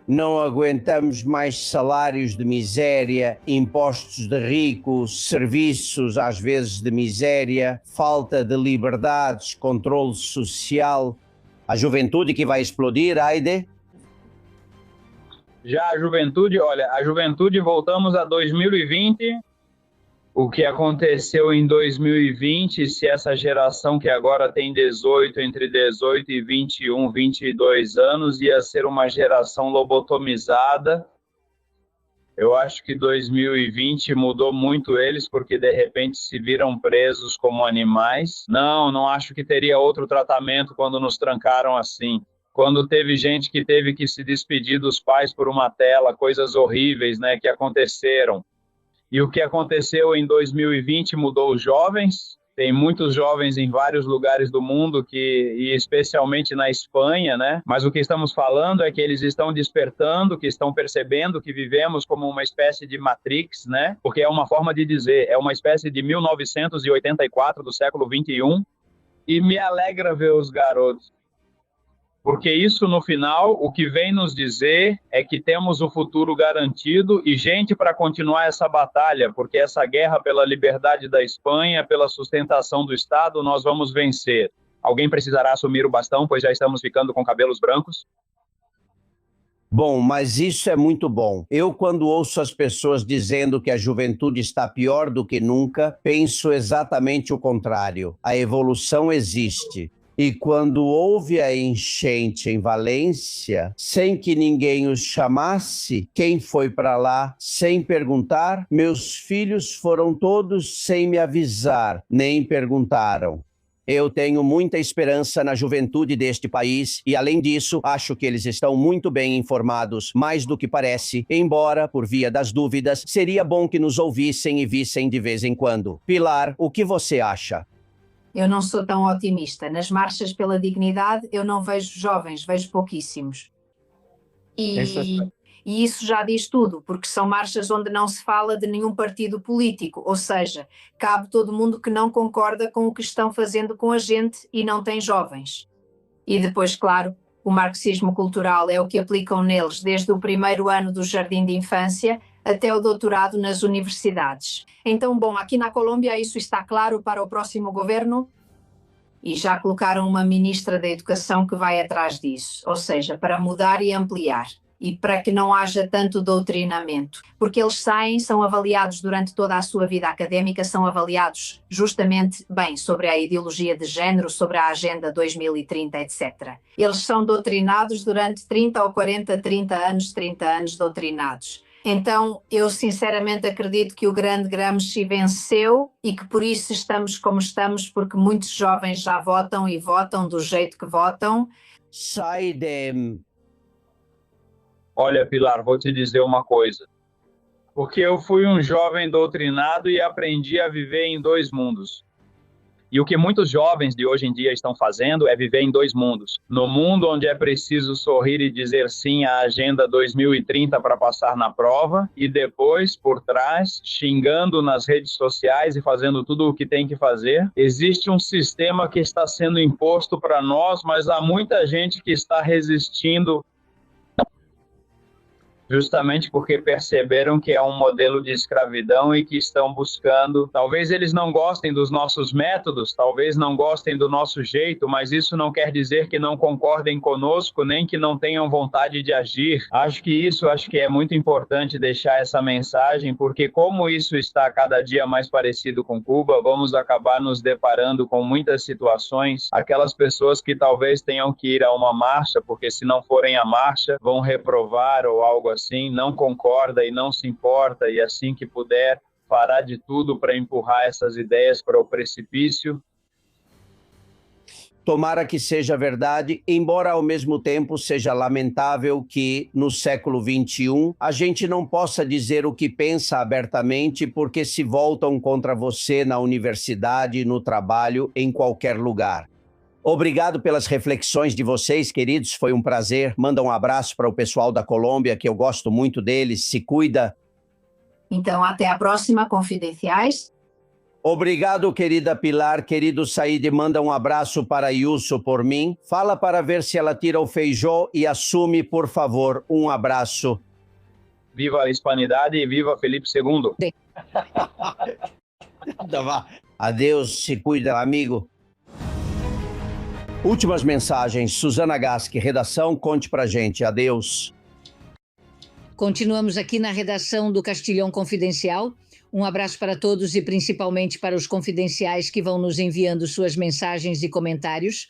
Não aguentamos mais salários de miséria, impostos de ricos, serviços às vezes de miséria, falta de liberdades, controle social. A juventude que vai explodir, Aide?
Já a juventude, olha, a juventude voltamos a 2020. O que aconteceu em 2020, se essa geração que agora tem entre 18 e 21, 22 anos, ia ser uma geração lobotomizada. Eu acho que 2020 mudou muito eles, porque de repente se viram presos como animais. Não acho que teria outro tratamento quando nos trancaram assim. quando teve gente que teve que se despedir dos pais por uma tela, coisas horríveis, né, que aconteceram. E o que aconteceu em 2020 mudou os jovens. Tem muitos jovens em vários lugares do mundo, e especialmente na Espanha, né? Mas o que estamos falando é que eles estão despertando, que estão percebendo que vivemos como uma espécie de Matrix, né? Porque é uma forma de dizer, é uma espécie de 1984 do século 21. E me alegra ver os garotos. Porque isso, no final, o que vem nos dizer é que temos o futuro garantido e gente para continuar essa batalha, porque essa guerra pela liberdade da Espanha, pela sustentação do Estado, nós vamos vencer. Alguém precisará assumir o bastão, pois já estamos ficando com cabelos brancos?
Bom, mas isso é muito bom. Eu, quando ouço as pessoas dizendo que a juventude está pior do que nunca, penso exatamente o contrário. A evolução existe. E quando houve a enchente em Valência, sem que ninguém os chamasse, quem foi para lá sem perguntar? Meus filhos foram todos sem me avisar, nem perguntaram. Eu tenho muita esperança na juventude deste país e, além disso, acho que eles estão muito bem informados, mais do que parece, embora, por via das dúvidas, seria bom que nos ouvissem e vissem de vez em quando. Pilar, o que você acha?
Eu não sou tão otimista. Nas marchas pela dignidade, eu não vejo jovens, vejo pouquíssimos. E isso já diz tudo, porque são marchas onde não se fala de nenhum partido político, ou seja, cabe todo mundo que não concorda com o que estão fazendo com a gente e não tem jovens. E depois, claro, o marxismo cultural é o que aplicam neles desde o primeiro ano do jardim de infância até o doutorado nas universidades. Então, bom, aqui na Colômbia isso está claro para o próximo governo e já colocaram uma ministra da Educação que vai atrás disso, ou seja, para mudar e ampliar e para que não haja tanto doutrinamento, porque eles saem, são avaliados durante toda a sua vida académica, são avaliados justamente bem sobre a ideologia de género, sobre a Agenda 2030, etc. Eles são doutrinados durante 30 ou 40, 30 anos doutrinados. Então, eu sinceramente acredito que o grande Gramsci venceu e que por isso estamos como estamos, porque muitos jovens já votam e votam do jeito que votam.
Sai de...
Olha, Pilar, vou te dizer uma coisa. Porque eu fui um jovem doutrinado e aprendi a viver em dois mundos. E o que muitos jovens de hoje em dia estão fazendo é viver em dois mundos. No mundo onde é preciso sorrir e dizer sim à Agenda 2030 para passar na prova, e depois, por trás, xingando nas redes sociais e fazendo tudo o que tem que fazer, existe um sistema que está sendo imposto para nós, mas há muita gente que está resistindo justamente porque perceberam que é um modelo de escravidão e que estão buscando. Talvez eles não gostem dos nossos métodos, talvez não gostem do nosso jeito, mas isso não quer dizer que não concordem conosco, nem que não tenham vontade de agir. Acho que é muito importante deixar essa mensagem, porque como isso está cada dia mais parecido com Cuba, vamos acabar nos deparando com muitas situações. Aquelas pessoas que talvez tenham que ir a uma marcha, porque se não forem à marcha, vão reprovar ou algo assim, não concorda e não se importa, e assim que puder, fará de tudo para empurrar essas ideias para o precipício.
Tomara que seja verdade, embora ao mesmo tempo seja lamentável que no século XXI a gente não possa dizer o que pensa abertamente, porque se voltam contra você na universidade, no trabalho, em qualquer lugar. Obrigado pelas reflexões de vocês, queridos, foi um prazer. Manda um abraço para o pessoal da Colômbia, que eu gosto muito deles, se cuida.
Então, até a próxima, confidenciais.
Obrigado, querida Pilar. Querido Said, manda um abraço para Yuso por mim. Fala para ver se ela tira o feijó e assume, por favor. Um abraço.
Viva a hispanidade e viva Felipe II.
Adeus, se cuida, amigo. Últimas mensagens. Suzana Gaski, redação, conte pra gente. Adeus.
Continuamos aqui na redação do Castilhão Confidencial. Um abraço para todos e principalmente para os confidenciais que vão nos enviando suas mensagens e comentários.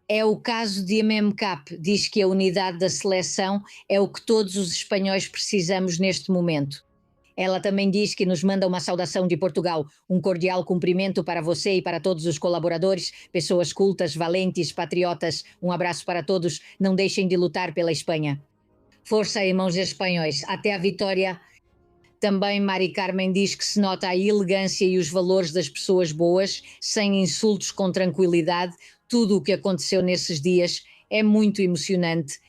É o caso de MMCAP, diz que a unidade da seleção é o que todos os espanhóis precisamos neste momento. Ela também diz que nos manda uma saudação de Portugal, um cordial cumprimento para você e para todos os colaboradores, pessoas cultas, valentes, patriotas. Um abraço para todos, não deixem de lutar pela Espanha. Força, irmãos espanhóis, até a vitória. Também Mari Carmen diz que se nota a elegância e os valores das pessoas boas, sem insultos, com tranquilidade. Tudo o que aconteceu nesses dias é muito emocionante.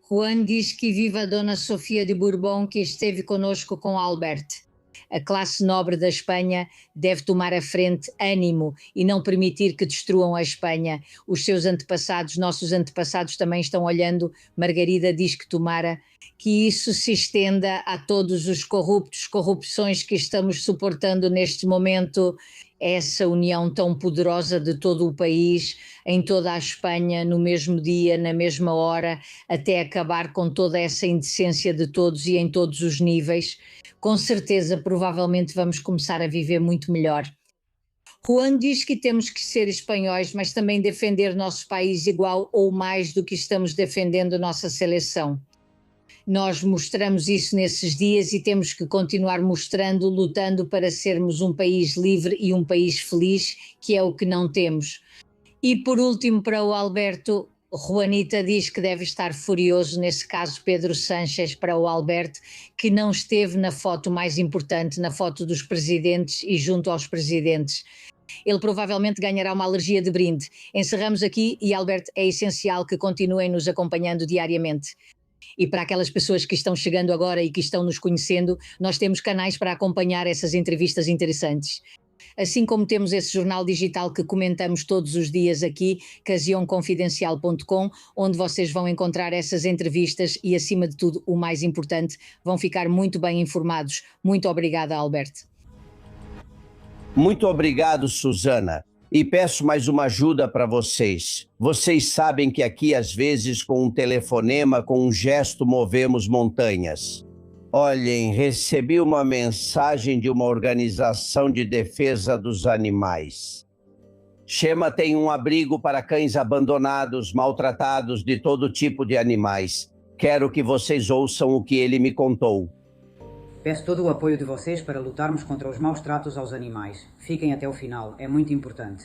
Juan diz que viva a Dona Sofia de Bourbon, que esteve conosco com Albert. A classe nobre da Espanha deve tomar à frente ânimo e não permitir que destruam a Espanha. Os seus antepassados, nossos antepassados também estão olhando. Margarida diz que tomara que isso se estenda a todos os corruptos, corrupções que estamos suportando neste momento. Essa união tão poderosa de todo o país, em toda a Espanha, no mesmo dia, na mesma hora, até acabar com toda essa indecência de todos e em todos os níveis. Com certeza, provavelmente vamos começar a viver muito melhor. Juan diz que temos que ser espanhóis, mas também defender nosso país igual ou mais do que estamos defendendo nossa seleção. Nós mostramos isso nesses dias e temos que continuar mostrando, lutando para sermos um país livre e um país feliz, que é o que não temos. E por último, para o Alberto, Juanita diz que deve estar furioso, nesse caso Pedro Sánchez, para o Alberto, que não esteve na foto mais importante, na foto dos presidentes e junto aos presidentes. Ele provavelmente ganhará uma alergia de brinde. Encerramos aqui e, Alberto, é essencial que continuem nos acompanhando diariamente. E para aquelas pessoas que estão chegando agora e que estão nos conhecendo, nós temos canais para acompanhar essas entrevistas interessantes. Assim como temos esse jornal digital que comentamos todos os dias aqui, casionconfidencial.com, onde vocês vão encontrar essas entrevistas e, acima de tudo, o mais importante, vão ficar muito bem informados. Muito obrigada, Alberto.
Muito obrigado, Susana. E peço mais uma ajuda para vocês. Vocês sabem que aqui, às vezes, com um telefonema, com um gesto, movemos montanhas. Olhem, recebi uma mensagem de uma organização de defesa dos animais. Chema tem um abrigo para cães abandonados, maltratados, de todo tipo de animais. Quero que vocês ouçam o que ele me contou.
Peço todo o apoio de vocês para lutarmos contra os maus tratos aos animais. Fiquem até o final, é muito importante.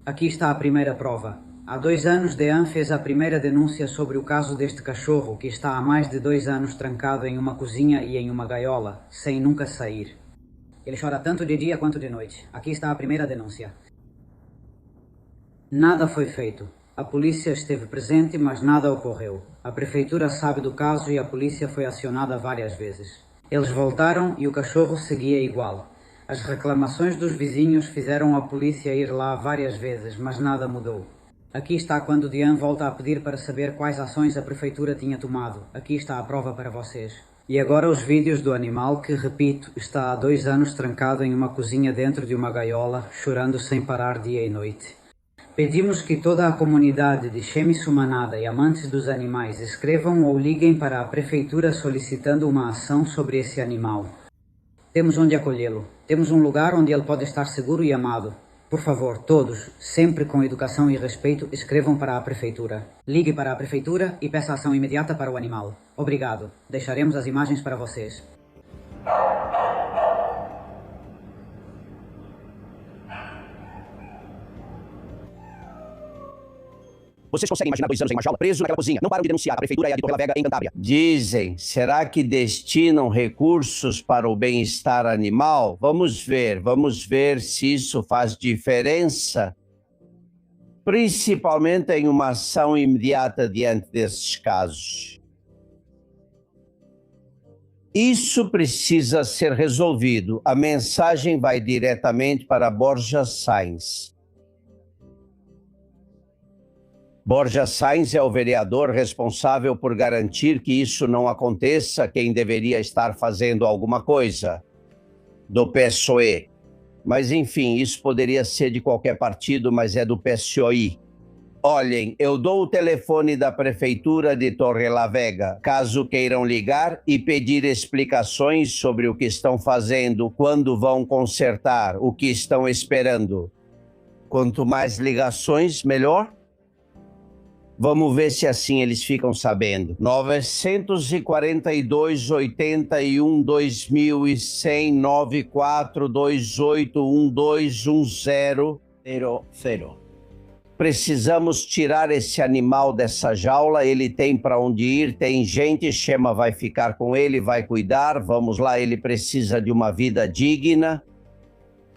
Aqui está a primeira prova. Há 2 anos, Dean fez a primeira denúncia sobre o caso deste cachorro que está há mais de 2 anos trancado em uma cozinha e em uma gaiola, sem nunca sair. Ele chora tanto de dia quanto de noite. Aqui está a primeira denúncia. Nada foi feito. A polícia esteve presente, mas nada ocorreu. A prefeitura sabe do caso e a polícia foi acionada várias vezes. Eles voltaram e o cachorro seguia igual. As reclamações dos vizinhos fizeram a polícia ir lá várias vezes, mas nada mudou. Aqui está quando Diane volta a pedir para saber quais ações a prefeitura tinha tomado. Aqui está a prova para vocês. E agora os vídeos do animal que, repito, está há 2 anos trancado em uma cozinha dentro de uma gaiola, chorando sem parar dia e noite. Pedimos que toda a comunidade de Xemissumanada e amantes dos animais escrevam ou liguem para a prefeitura solicitando uma ação sobre esse animal. Temos onde acolhê-lo. Temos um lugar onde ele pode estar seguro e amado. Por favor, todos, sempre com educação e respeito, escrevam para a prefeitura. Ligue para a prefeitura e peça ação imediata para o animal. Obrigado. Deixaremos as imagens para vocês.
Vocês conseguem imaginar 2 anos em uma jaula, preso naquela cozinha? Não param de denunciar. A prefeitura é a de Torrelavega, em Cantábria.
Dizem, será que destinam recursos para o bem-estar animal? Vamos ver se isso faz diferença. Principalmente em uma ação imediata diante desses casos. Isso precisa ser resolvido. A mensagem vai diretamente para Borja Sainz. Borja Sainz é o vereador responsável por garantir que isso não aconteça, quem deveria estar fazendo alguma coisa, do PSOE. Mas enfim, isso poderia ser de qualquer partido, mas é do PSOE. Olhem, eu dou o telefone da Prefeitura de Torrelavega, caso queiram ligar e pedir explicações sobre o que estão fazendo, quando vão consertar, o que estão esperando. Quanto mais ligações, melhor. Vamos ver se assim eles ficam sabendo. 942 81 2100 9428 121000. Precisamos tirar esse animal dessa jaula, ele tem para onde ir, tem gente, Chema vai ficar com ele, vai cuidar, vamos lá, ele precisa de uma vida digna.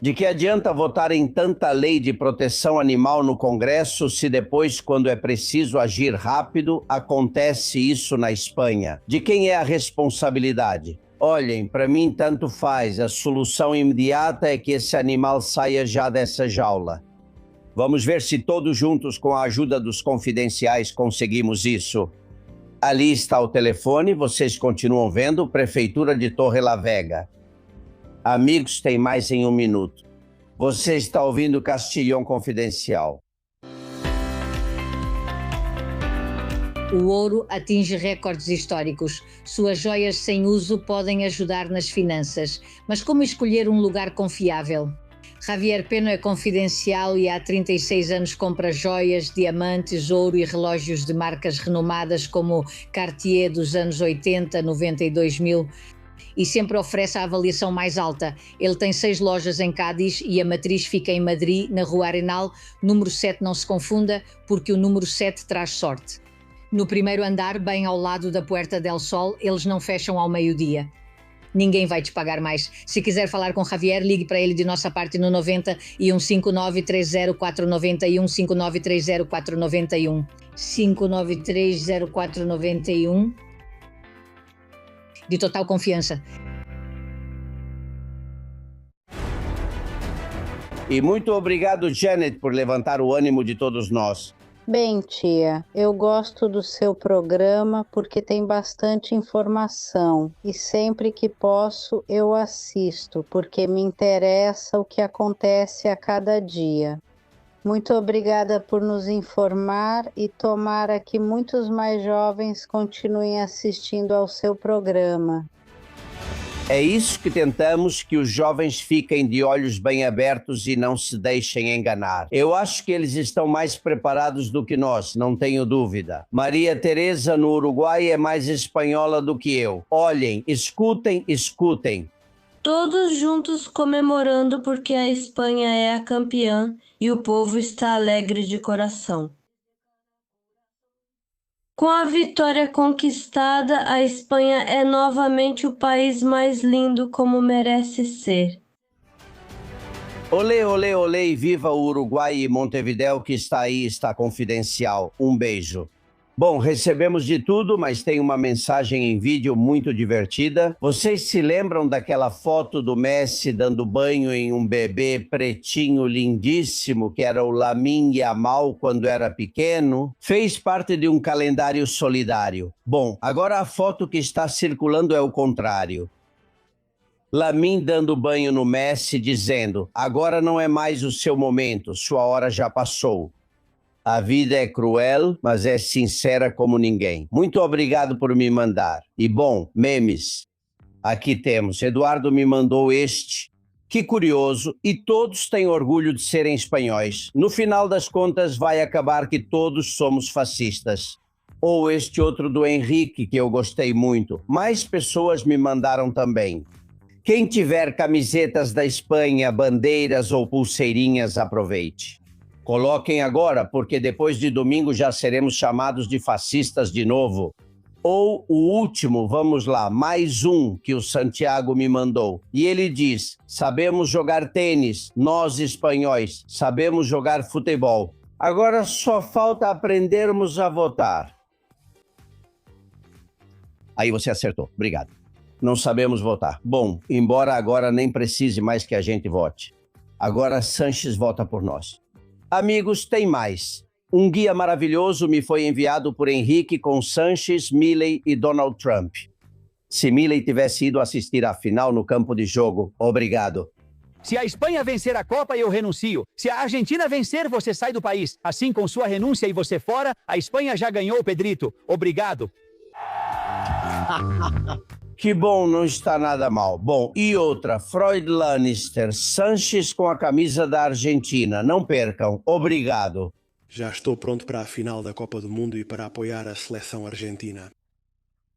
De que adianta votar em tanta lei de proteção animal no Congresso se depois, quando é preciso agir rápido, acontece isso na Espanha? De quem é a responsabilidade? Olhem, para mim tanto faz, a solução imediata é que esse animal saia já dessa jaula. Vamos ver se todos juntos, com a ajuda dos confidenciais, conseguimos isso. Ali está o telefone, vocês continuam vendo, Prefeitura de Torrelavega. Amigos, tem mais em 1 minuto. Você está ouvindo Castilhão Confidencial.
O ouro atinge recordes históricos. Suas joias sem uso podem ajudar nas finanças. Mas como escolher um lugar confiável? Javier Peno é confidencial e há 36 anos compra joias, diamantes, ouro e relógios de marcas renomadas como Cartier dos anos 80, 90 e 2000 e sempre oferece a avaliação mais alta. Ele tem 6 lojas em Cádiz e a matriz fica em Madrid, na Rua Arenal. Número 7, não se confunda, porque o número 7 traz sorte. No primeiro andar, bem ao lado da Puerta del Sol, eles não fecham ao meio-dia. Ninguém vai te pagar mais. Se quiser falar com Javier, ligue para ele de nossa parte no 90 e 159 30491 5930 5930491 de total confiança.
E muito obrigado, Janet, por levantar o ânimo de todos nós.
Bem, tia, eu gosto do seu programa porque tem bastante informação e sempre que posso eu assisto porque me interessa o que acontece a cada dia. Muito obrigada por nos informar e tomara que muitos mais jovens continuem assistindo ao seu programa.
É isso que tentamos, que os jovens fiquem de olhos bem abertos e não se deixem enganar. Eu acho que eles estão mais preparados do que nós, não tenho dúvida. Maria Teresa, no Uruguai, é mais espanhola do que eu. Olhem, escutem, escutem.
Todos juntos comemorando porque a Espanha é a campeã e o povo está alegre de coração. Com a vitória conquistada, a Espanha é novamente o país mais lindo como merece ser.
Olê, olê, olê e viva o Uruguai e Montevidéu que está aí, está confidencial. Um beijo. Bom, recebemos de tudo, mas tem uma mensagem em vídeo muito divertida. Vocês se lembram daquela foto do Messi dando banho em um bebê pretinho lindíssimo, que era o Lamine Yamal quando era pequeno? Fez parte de um calendário solidário. Bom, agora a foto que está circulando é o contrário. Lamine dando banho no Messi, dizendo: agora não é mais o seu momento, sua hora já passou. A vida é cruel, mas é sincera como ninguém. Muito obrigado por me mandar. E bom, memes. Aqui temos. Eduardo me mandou este. Que curioso. E todos têm orgulho de serem espanhóis. No final das contas, vai acabar que todos somos fascistas. Ou este outro do Henrique, que eu gostei muito. Mais pessoas me mandaram também. Quem tiver camisetas da Espanha, bandeiras ou pulseirinhas, aproveite. Coloquem agora, porque depois de domingo já seremos chamados de fascistas de novo. Ou o último, vamos lá, mais um que o Santiago me mandou. E ele diz: sabemos jogar tênis, nós espanhóis, sabemos jogar futebol. Agora só falta aprendermos a votar. Aí você acertou, obrigado. Não sabemos votar. Bom, embora agora nem precise mais que a gente vote. Agora Sanches vota por nós. Amigos, tem mais. Um guia maravilhoso me foi enviado por Henrique com Sanches, Milley e Donald Trump. Se Milley tivesse ido assistir à final no campo de jogo, obrigado.
Se a Espanha vencer a Copa, eu renuncio. Se a Argentina vencer, você sai do país. Assim, com sua renúncia e você fora, a Espanha já ganhou, Pedrito. Obrigado.
Que bom, não está nada mal. Bom, e outra, Freud Lannister, Sanches com a camisa da Argentina. Não percam. Obrigado.
Já estou pronto para a final da Copa do Mundo e para apoiar a seleção argentina.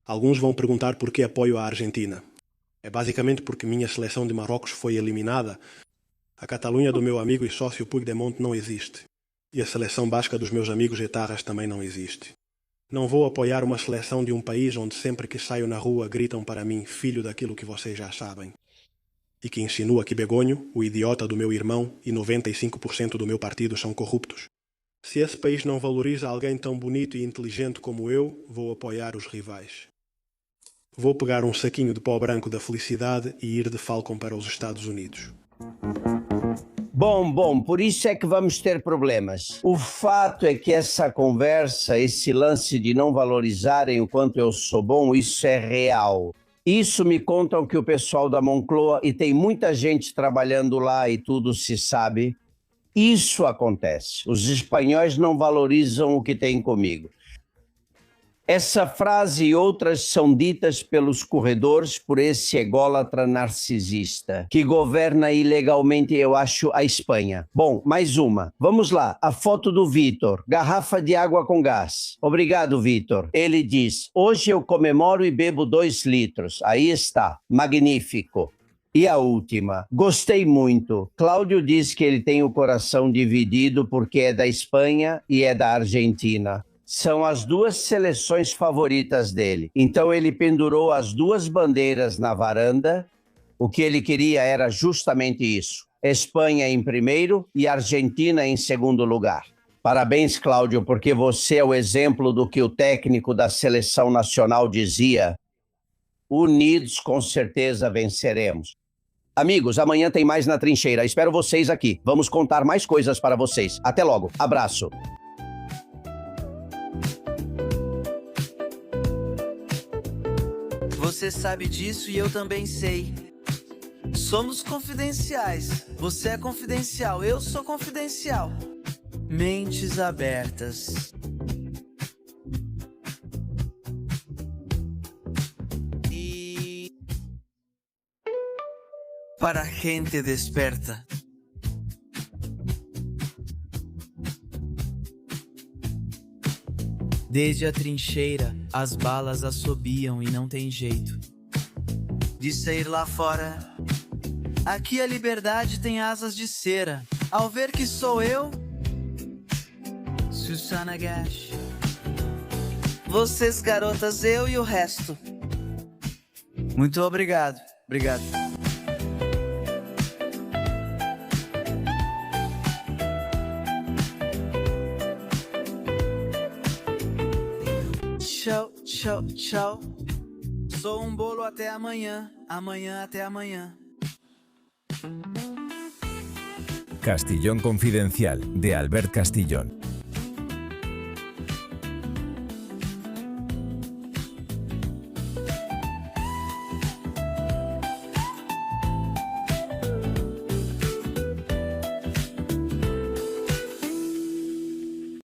Alguns vão perguntar por que apoio a Argentina. É basicamente porque minha seleção de Marrocos foi eliminada. A Catalunha do meu amigo e sócio Puigdemont não existe. E a seleção basca dos meus amigos etarras também não existe. Não vou apoiar uma seleção de um país onde sempre que saio na rua gritam para mim, filho daquilo que vocês já sabem. E que insinua que Begonho, o idiota do meu irmão e 95% do meu partido são corruptos. Se esse país não valoriza alguém tão bonito e inteligente como eu, vou apoiar os rivais. Vou pegar um saquinho de pó branco da felicidade e ir de Falcon para os Estados Unidos.
Bom, por isso é que vamos ter problemas. O fato é que essa conversa, esse lance de não valorizarem o quanto eu sou bom, isso é real. Isso me contam que o pessoal da Moncloa, e tem muita gente trabalhando lá e tudo se sabe, isso acontece. Os espanhóis não valorizam o que tem comigo. Essa frase e outras são ditas pelos corredores por esse ególatra narcisista que governa ilegalmente, eu acho, a Espanha. Bom, mais uma. Vamos lá. A foto do Vitor. Garrafa de água com gás. Obrigado, Vitor. Ele diz, hoje eu comemoro e bebo 2 litros. Aí está. Magnífico. E a última, gostei muito. Cláudio diz que ele tem o coração dividido porque é da Espanha e é da Argentina. São as 2 seleções favoritas dele. Então ele pendurou as 2 bandeiras na varanda. O que ele queria era justamente isso. Espanha em primeiro e Argentina em segundo lugar. Parabéns, Cláudio, porque você é o exemplo do que o técnico da seleção nacional dizia. Unidos, com certeza, venceremos. Amigos, amanhã tem mais na trincheira. Espero vocês aqui. Vamos contar mais coisas para vocês. Até logo. Abraço.
Você sabe disso e eu também sei. Somos confidenciais. Você é confidencial, eu sou confidencial. Mentes abertas. E para gente desperta. Desde a trincheira, as balas assobiam e não tem jeito de sair lá fora. Aqui a liberdade tem asas de cera. Ao ver que sou eu, Susana Gash. Vocês garotas, eu e o resto. Muito obrigado. Obrigado. Tchau, tchau, tchau. Sou um bolo até amanhã. Amanhã até amanhã.
Castillón Confidencial, de Albert Castillón.